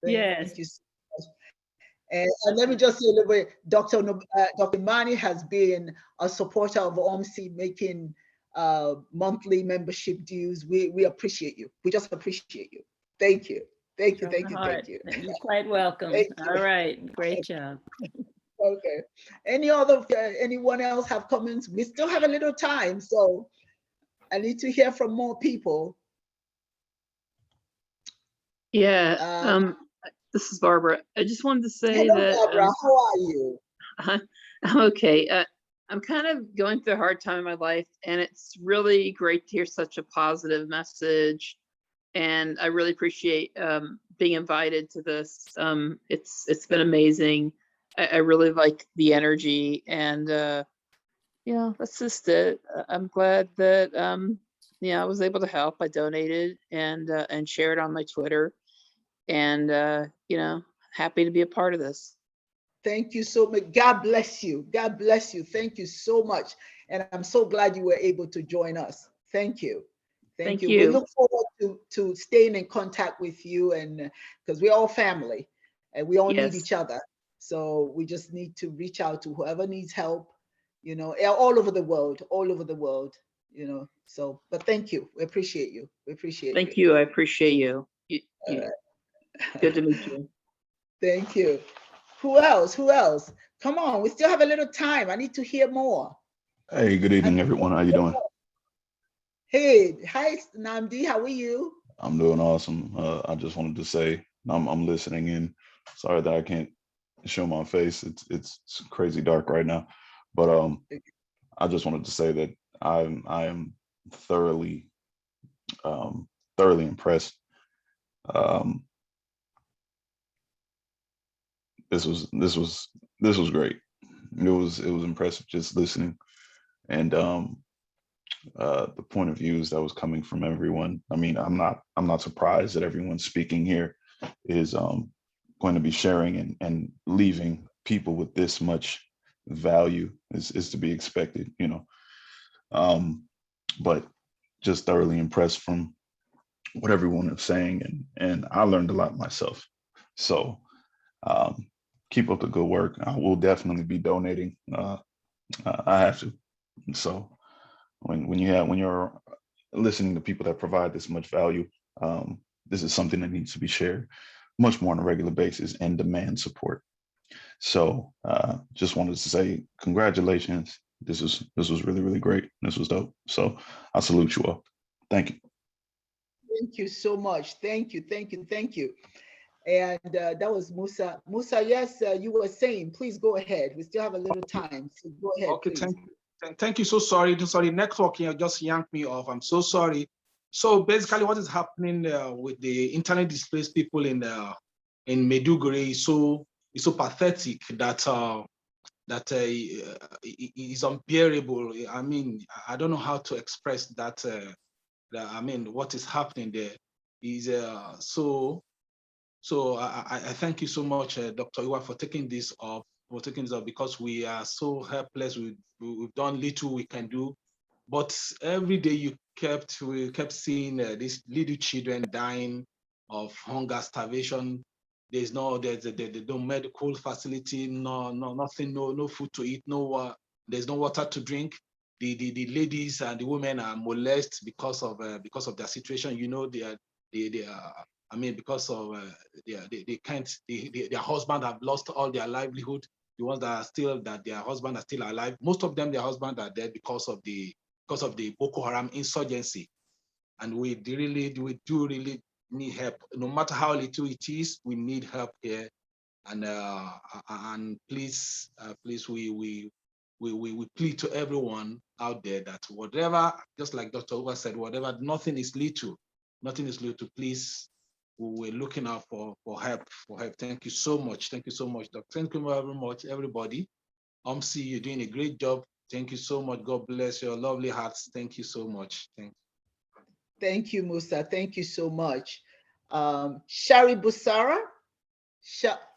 Yes. Thank you so much. And let me just say a little bit, Dr. Imani has been a supporter of OMC, making monthly membership dues. We appreciate you. We just appreciate you. Thank you. Thank you. You're quite welcome. All right. Great job. Okay. Anyone else have comments? We still have a little time, so I need to hear from more people. Yeah, this is Barbara. I just wanted to say hello, that. Barbara, how are you? I'm okay. I'm kind of going through a hard time in my life, and it's really great to hear such a positive message. And I really appreciate being invited to this. It's been amazing. I really like the energy, and that's just it. I'm glad that I was able to help. I donated and shared on my Twitter, and happy to be a part of this. Thank you so much. God bless you. God bless you. Thank you so much. And I'm so glad you were able to join us. Thank you. Thank you. We look forward to staying in contact with you, and because we're all family and we all need each other. So we just need to reach out to whoever needs help, all over the world, you know, so, but thank you. We appreciate you. We appreciate Thank you. you. I appreciate you. All right. Good to meet you. Thank you. Who else? Who else? Come on, we still have a little time. I need to hear more. Hey, good evening, everyone. How you doing? Hey, hi, Namdi. How are you? I'm doing awesome. I just wanted to say I'm listening in. Sorry that I can't show my face. It's crazy dark right now, but I just wanted to say that I am thoroughly thoroughly impressed. Um, this was great. It was impressive just listening, and the point of views that was coming from everyone. I mean, I'm not surprised that everyone speaking here is going to be sharing and leaving people with this much value is to be expected, you know. But just thoroughly impressed from what everyone is saying, and I learned a lot myself. So keep up the good work. I will definitely be donating. I have to. So when you're listening to people that provide this much value, this is something that needs to be shared much more on a regular basis and demand support. So just wanted to say congratulations. This was really, really great. This was dope. So I salute you all. Thank you. Thank you so much. Thank you, thank you, thank you. And that was Musa. Musa, yes, you were saying, please go ahead. We still have a little time, so go ahead, Okay, please. thank you. So sorry, networking just yanked me off. I'm so sorry. So basically, what is happening with the internet displaced people in Maiduguri is so pathetic that is unbearable. I mean, I don't know how to express that. I mean, what is happening there is so I thank you so much, Dr. Iwa, for taking this up. Because we are so helpless. We've done little we can do, but every day we kept seeing these little children dying of hunger, starvation. There's no medical facility, nothing, no food to eat, there's no water to drink. The ladies and the women are molested because of their situation. You know, they are I mean, because of they can't. Their husband have lost all their livelihood. The ones that their husband are still alive. Most of them, their husband are dead because of the Boko Haram insurgency. And we do really need help. No matter how little it is, we need help here. And please, we plead to everyone out there that whatever, just like Dr. Uba said, whatever, nothing is little. Please, we're looking out for help. Thank you so much. Thank you so much, Doc. Thank you very much, everybody. See, you're doing a great job. Thank you so much. God bless your lovely hearts. Thank you so much. Thank you, Musa. Thank you so much. Shari Busara?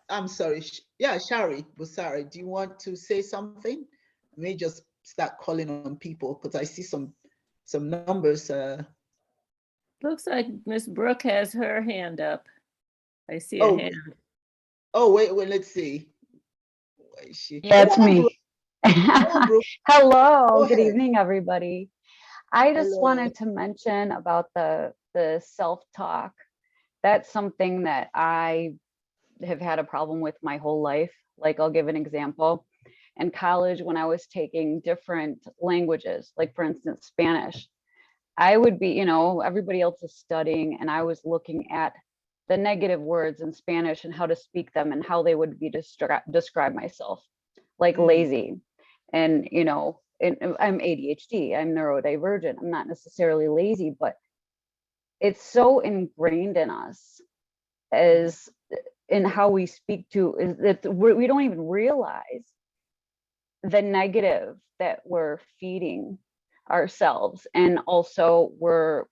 I'm sorry. Yeah, Shari Busara. Do you want to say something? I may just start calling on people because I see some numbers. Looks like Miss Brooke has her hand up. I see a hand. Oh, wait, let's see. Where is she? That's me. Hello, good ahead. evening, everybody. I just Hello. wanted to mention about the self-talk. That's something that I have had a problem with my whole life. Like, I'll give an example. In college, when I was taking different languages, like for instance, Spanish, I would be, everybody else is studying, and I was looking at the negative words in Spanish and how to speak them and how they would be describe myself, like lazy. And, I'm ADHD, I'm neurodivergent. I'm not necessarily lazy, but it's so ingrained in us as in how we speak to, is that we don't even realize the negative that we're feeding ourselves, and also we're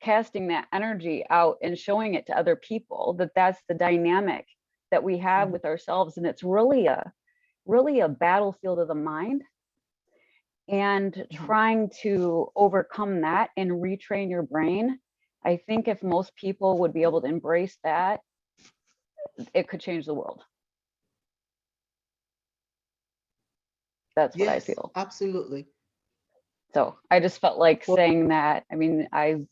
casting that energy out and showing it to other people, that's the dynamic that we have with ourselves. And it's really a battlefield of the mind, and trying to overcome that and retrain your brain. I think if most people would be able to embrace that, it could change the world. That's what I feel. Absolutely. So I just felt like saying that. I mean, I've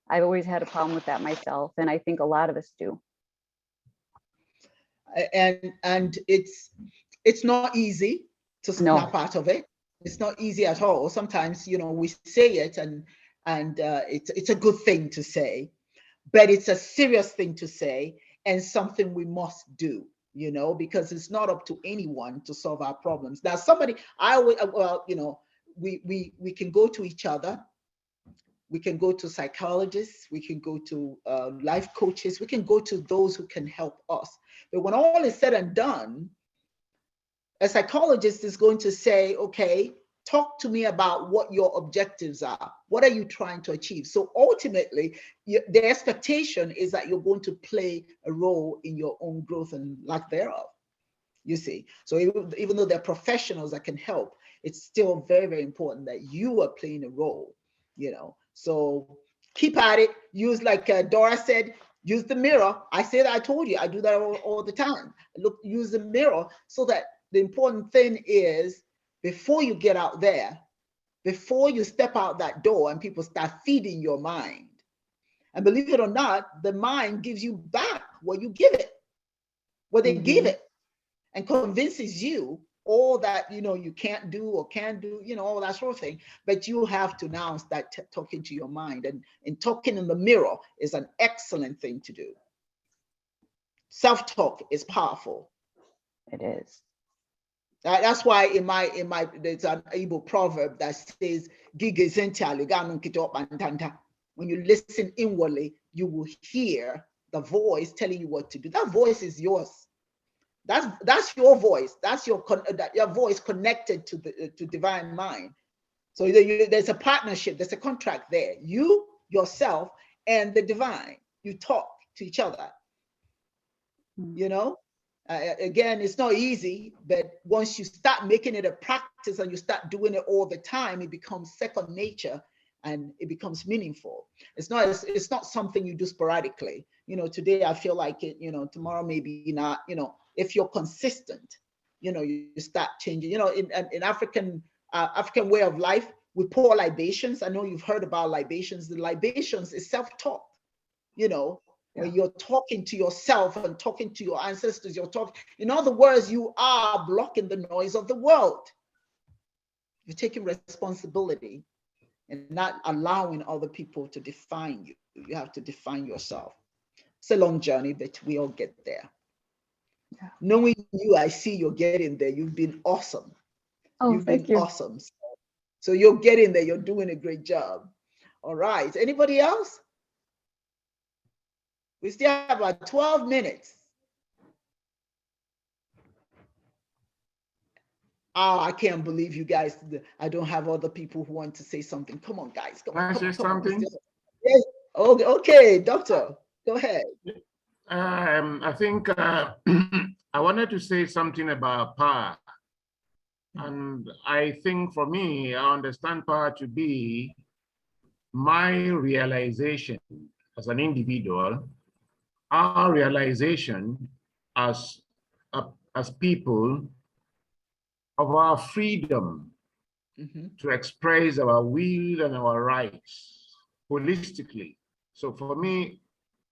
always had a problem with that myself, and I think a lot of us do. And it's not easy to snap out of it. It's not easy at all. Sometimes, you know, we say it and it's a good thing to say, but it's a serious thing to say and something we must do, you know, because it's not up to anyone to solve our problems. Now, well, you know, we can go to each other. We can go to psychologists, we can go to life coaches, we can go to those who can help us. But when all is said and done, a psychologist is going to say, okay, talk to me about what your objectives are. What are you trying to achieve? So ultimately, the expectation is that you're going to play a role in your own growth and lack thereof, you see. So even though they're professionals that can help, it's still very, very important that you are playing a role, you know. So keep at it. Use, like Dora said, use the mirror. I said, I told you, I do that all the time. Look, use the mirror, so that the important thing is, before you get out there, before you step out that door and people start feeding your mind, and believe it or not, the mind gives you back what you give it, what they give it, and convinces you all that, you know, you can't do or can do, you know, all that sort of thing. But you have to now start talking to your mind, and talking in the mirror is an excellent thing to do. Self-talk is powerful. It is. That's why in my there's an Igbo proverb that says, when you listen inwardly, you will hear the voice telling you what to do. That voice is yours. That's your voice. That's your voice connected to the divine mind. So there's a partnership. There's a contract there. You, yourself, and the divine. You talk to each other. You know. Again, it's not easy, but once you start making it a practice and you start doing it all the time, it becomes second nature and it becomes meaningful. It's not something you do sporadically. You know, today I feel like it, you know, tomorrow maybe not, you know. If you're consistent, you know, you start changing. You know, in African way of life, we pour libations. I know you've heard about libations. The libations is self-talk, you know. When you're talking to yourself and talking to your ancestors, you're talking, in other words, you are blocking the noise of the world. You're taking responsibility and not allowing other people to define you. You have to define yourself. It's a long journey, but we all get there. Yeah. Knowing you, I see you're getting there. You've been awesome. Oh, thank you. Awesome. So you're getting there. You're doing a great job. All right. Anybody else? We still have about 12 minutes. Oh, I can't believe you guys. I don't have other people who want to say something. Come on, guys. Come on. Can I say something? Yes. Okay, doctor, go ahead. I think I wanted to say something about power. And I think for me, I understand power to be my realization as an individual, our realization as people of our freedom to express our will and our rights holistically. So for me,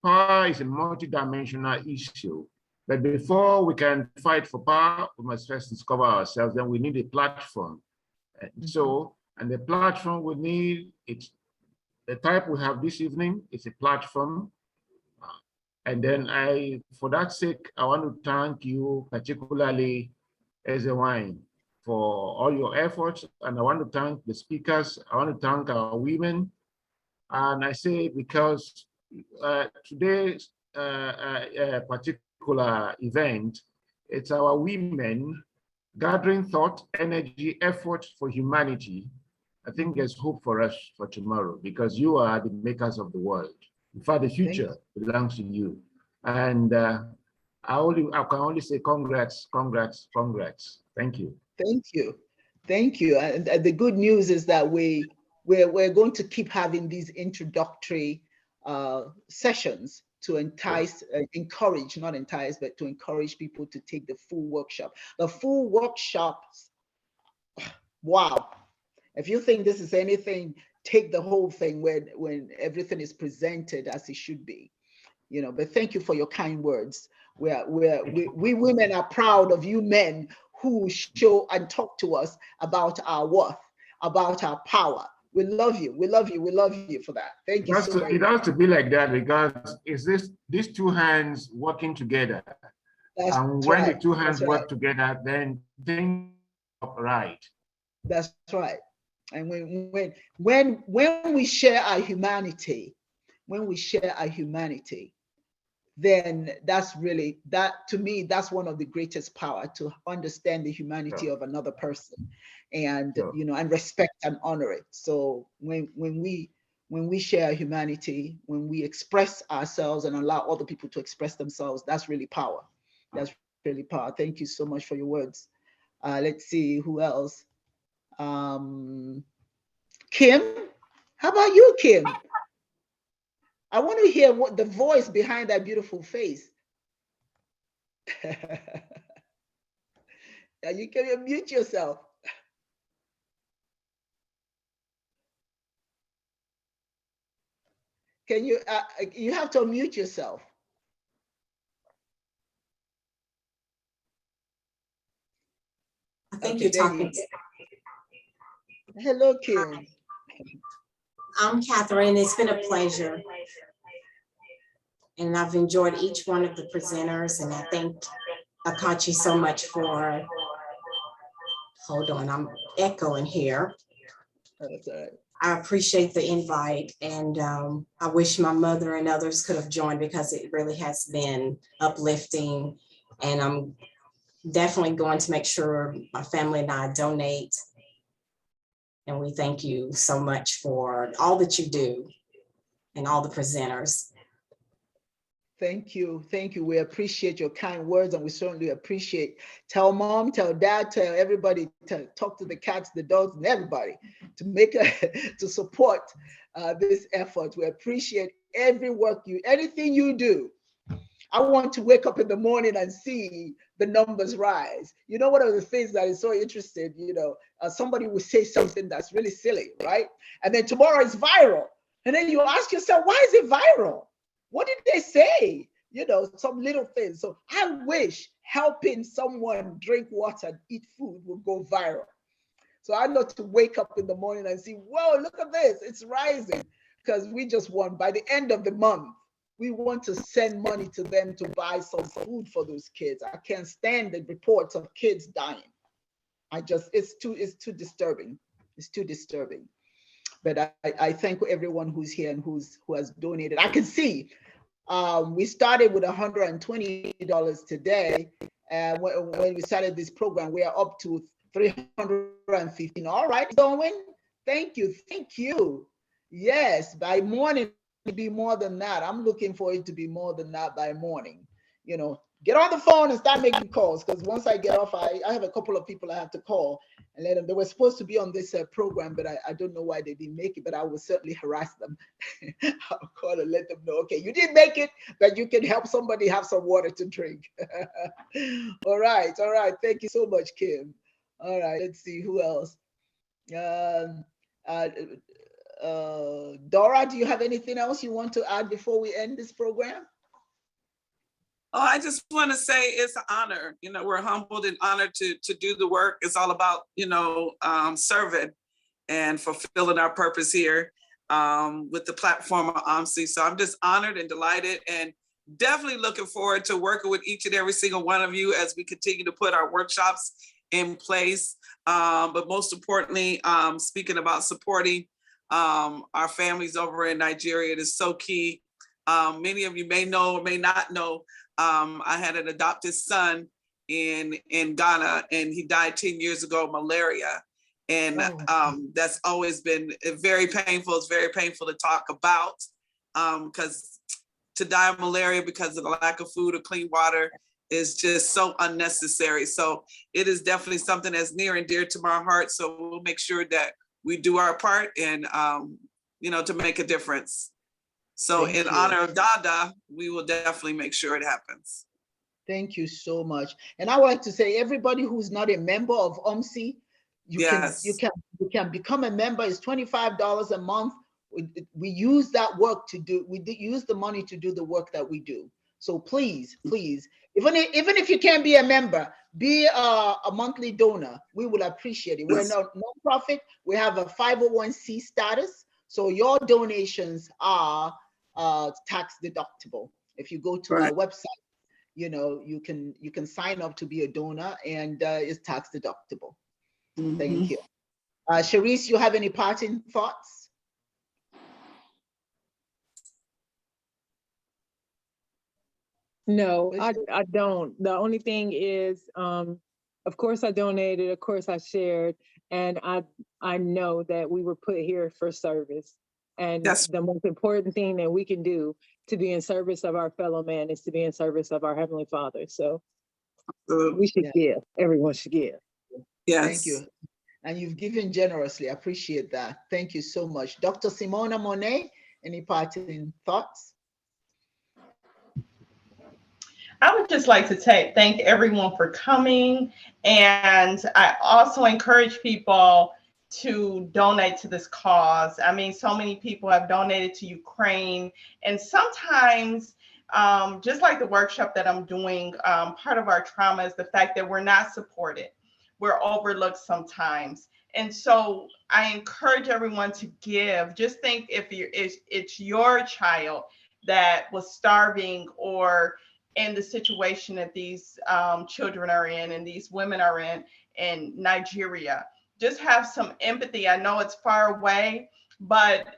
power is a multidimensional issue. But before we can fight for power, we must first discover ourselves. Then we need a platform. And the platform we need, it's the type we have this evening. It's a platform. And then for that sake, I want to thank you, particularly Ezewine, for all your efforts. And I want to thank the speakers. I want to thank our women. And I say because today's particular event, it's our women gathering thought, energy, effort for humanity. I think there's hope for us for tomorrow because you are the makers of the world. In fact, the future belongs to you. And I can only say congrats, congrats, congrats. Thank you. Thank you. Thank you. And the good news is that we're going to keep having these introductory sessions to encourage, not entice, but to encourage people to take the full workshop. The full workshops, wow. If you think this is anything, take the whole thing when everything is presented as it should be. You know, but thank you for your kind words. We women are proud of you men who show and talk to us about our worth, about our power. We love you. We love you. We love you for that. Thank you so much. It has to be like that because it's these two hands working together. That's and when right. the two hands That's work right. together, then things are right. That's right. And when we share our humanity, then that's really, that to me, that's one of the greatest power, to understand the humanity of another person, and you know, and respect and honor it. So when we share humanity, when we express ourselves and allow other people to express themselves, that's really power. That's really power. Thank you so much for your words. Let's see who else. Kim, how about you, Kim? I want to hear what the voice behind that beautiful face. You can mute yourself. Can you? You have to unmute yourself. I think you're talking. Hello, Kim. I'm Catherine. It's been a pleasure. And I've enjoyed each one of the presenters. And I thank Akachi so much for, hold on, I'm echoing here. That's all right. I appreciate the invite. And I wish my mother and others could have joined because it really has been uplifting. And I'm definitely going to make sure my family and I donate. And we thank you so much for all that you do and all the presenters. Thank you. Thank you. We appreciate your kind words, and we certainly appreciate. Tell mom, tell dad, tell everybody, to talk to the cats, the dogs, and everybody to to support this effort. We appreciate every work anything you do. I want to wake up in the morning and see the numbers rise. You know, one of the things that is so interesting, you know, somebody will say something that's really silly, right? And then tomorrow it's viral. And then you ask yourself, why is it viral? What did they say? You know, some little things. So I wish helping someone drink water, eat food will go viral. So I know to wake up in the morning and see, whoa, look at this, it's rising. Because we just want, by the end of the month, we want to send money to them to buy some food for those kids. I can't stand the reports of kids dying. It's too disturbing. It's too disturbing. But I thank everyone who's here and who has donated. I can see we started with $120 today. And when we started this program, we are up to $315. All right, Darwin. Thank you. Thank you. Yes, by morning, it'll be more than that. I'm looking for it to be more than that by morning. You know, get on the phone and start making calls, because once I get off, I have a couple of people I have to call and let them. They were supposed to be on this program, but I don't know why they didn't make it, but I will certainly harass them. I'll call and let them know, okay, you didn't make it, but you can help somebody have some water to drink. All right. Thank you so much, Kim. All right, let's see who else. Dora, do you have anything else you want to add before we end this program? Oh, I just want to say it's an honor. You know, we're humbled and honored to do the work. It's all about, you know, serving and fulfilling our purpose here with the platform of OMSI. So I'm just honored and delighted, and definitely looking forward to working with each and every single one of you as we continue to put our workshops in place. But most importantly, speaking about supporting our families over in Nigeria, it is so key. Many of you may know or may not know, I had an adopted son in Ghana, and he died 10 years ago of malaria. And that's always been very painful. It's very painful to talk about, because to die of malaria because of the lack of food or clean water is just so unnecessary. So it is definitely something that's near and dear to my heart. So we'll make sure that we do our part and, you know, to make a difference. So in honor of Dada, we will definitely make sure it happens. Thank you so much. And I would like to say, everybody who's not a member of OMSI, You Yes. you can become a member. It's $25 a month. We use that work to do, use the money to do the work that we do. So please, even if you can't be a member, be a monthly donor. We will appreciate it. We're not non-profit. We have a 501c status. So your donations are tax deductible. If you go to our website, you know, you can sign up to be a donor, and it's tax deductible. Thank you. Sharice, you have any parting thoughts? No, I don't. The only thing is, of course I donated, of course I shared, and I know that we were put here for service. And the most important thing that we can do to be in service of our fellow man is to be in service of our Heavenly Father. So we should give. Everyone should give. Yes. Thank you. And you've given generously. I appreciate that. Thank you so much. Dr. Simona Monet, any parting thoughts? I would just like to thank everyone for coming. And I also encourage people to donate to this cause. I mean, so many people have donated to Ukraine. And sometimes, just like the workshop that I'm doing, part of our trauma is the fact that we're not supported. We're overlooked sometimes. And so I encourage everyone to give. Just think if it's your child that was starving or in the situation that these children are in and these women are in Nigeria. Just have some empathy. I know it's far away, but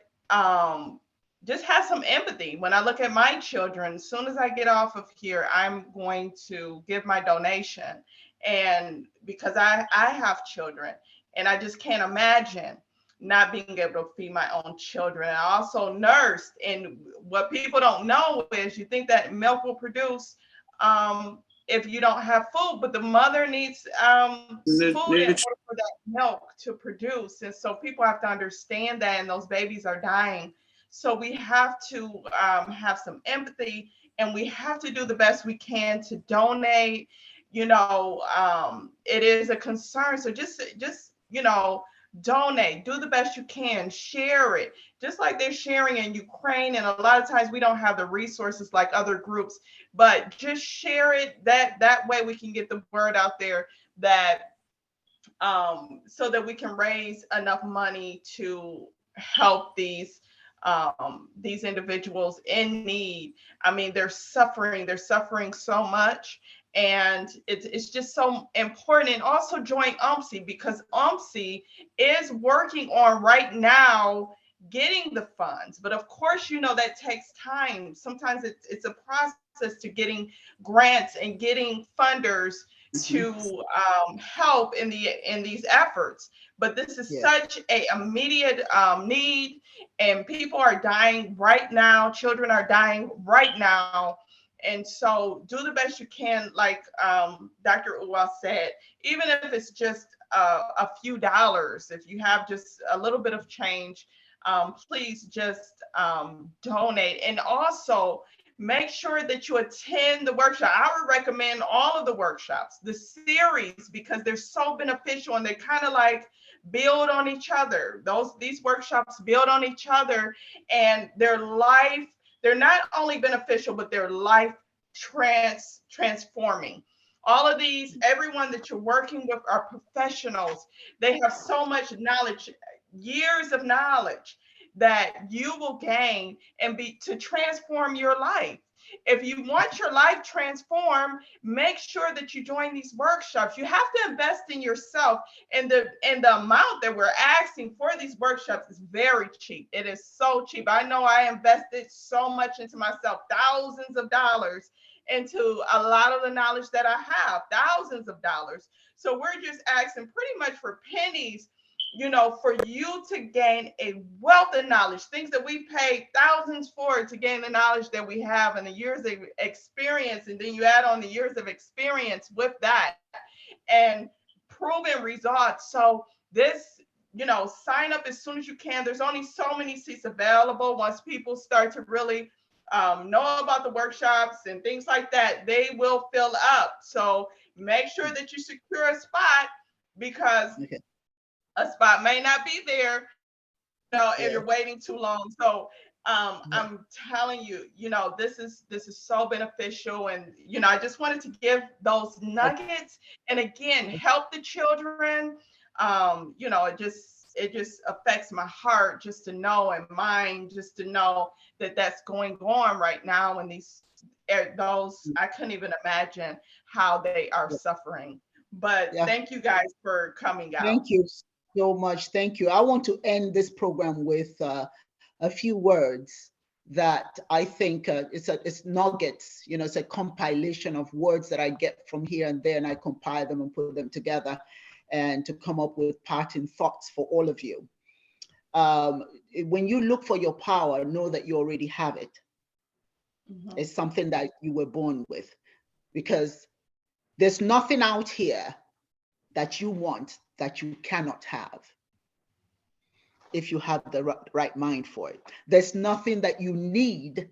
just have some empathy. When I look at my children, as soon as I get off of here, I'm going to give my donation. And because I have children, and I just can't imagine not being able to feed my own children. I also nursed, and what people don't know is you think that milk will produce if you don't have food, but the mother needs food in order for that milk to produce. And so people have to understand that, and those babies are dying. So we have to have some empathy, and we have to do the best we can to donate. You know, it is a concern. So just you know, donate, do the best you can, share it, just like they're sharing in Ukraine. And a lot of times we don't have the resources like other groups, but just share it. That way we can get the word out there that so that we can raise enough money to help these individuals in need. I mean, they're suffering so much. And it's just so important. And also join UMSI, because UMSI is working on right now getting the funds. But of course, you know, that takes time. Sometimes it's a process to getting grants and getting funders to help in these efforts. But this is such a immediate need, and people are dying right now. Children are dying right now. And so do the best you can, like Dr. Uwa said, even if it's just a few dollars, if you have just a little bit of change, please just donate. And also make sure that you attend the workshop. I would recommend all of the workshops, the series, because they're so beneficial and they kind of like build on each other. These workshops build on each other, and they're not only beneficial, but they're life transforming. All of these, everyone that you're working with are professionals. They have so much knowledge, years of knowledge that you will gain and be to transform your life. If you want your life transformed, make sure that you join these workshops. You have to invest in yourself, and the amount that we're asking for these workshops is very cheap. It is so cheap. I know I invested so much into myself, thousands of dollars into a lot of the knowledge that I have, thousands of dollars. So we're just asking pretty much for pennies, you know, for you to gain a wealth of knowledge, things that we paid thousands for, to gain the knowledge that we have and the years of experience. And then you add on the years of experience with that and proven results. So this, you know, sign up as soon as you can. There's only so many seats available. Once people start to really know about the workshops and things like that, they will fill up. So make sure that you secure a spot, because a spot may not be there, you know, if Yeah. you're waiting too long. So I'm telling you, you know, this is so beneficial. And, you know, I just wanted to give those nuggets and again, help the children. You know, it just affects my heart just to know, and mind just to know that that's going on right now. And those, I couldn't even imagine how they are suffering. But Yeah. thank you guys for coming out. Thank you so much. Thank you. I want to end this program with a few words that I think it's nuggets, you know, it's a compilation of words that I get from here and there, and I compile them and put them together and to come up with parting thoughts for all of you. When you look for your power, know that you already have it. Mhm. It's something that you were born with, because there's nothing out here that you want that you cannot have if you have the right mind for it. There's nothing that you need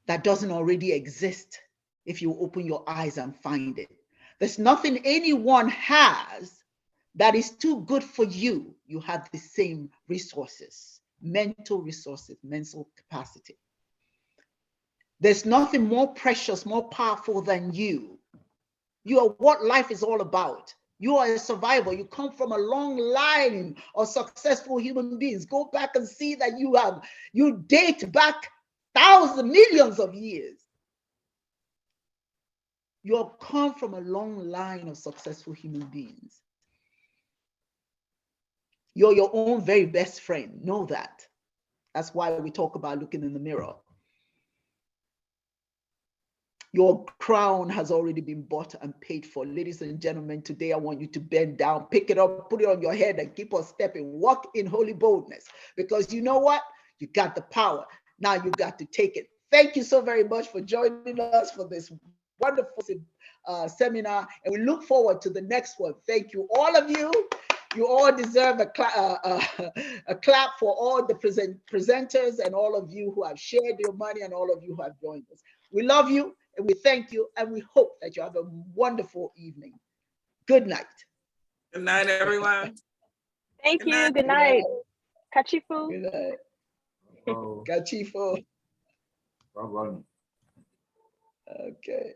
that doesn't already exist if you open your eyes and find it. There's nothing anyone has that is too good for you. You have the same resources, mental capacity. There's nothing more precious, more powerful than you. You are what life is all about. You are a survivor. You come from a long line of successful human beings. Go back and see that you date back thousands, millions of years. You have come from a long line of successful human beings. You're your own very best friend. Know that. That's why we talk about looking in the mirror. Your crown has already been bought and paid for. Ladies and gentlemen, today I want you to bend down, pick it up, put it on your head, and keep on stepping. Walk in holy boldness, because you know what? You got the power. Now you got to take it. Thank you so very much for joining us for this wonderful seminar, and we look forward to the next one. Thank you, all of you. You all deserve a clap for all the presenters and all of you who have shared your money and all of you who have joined us. We love you and we thank you, and we hope that you have a wonderful evening. Good night. Good night, everyone. Thank Good you. night. Good night. Kachifu. Good night. Kachifu. Bye-bye. Okay.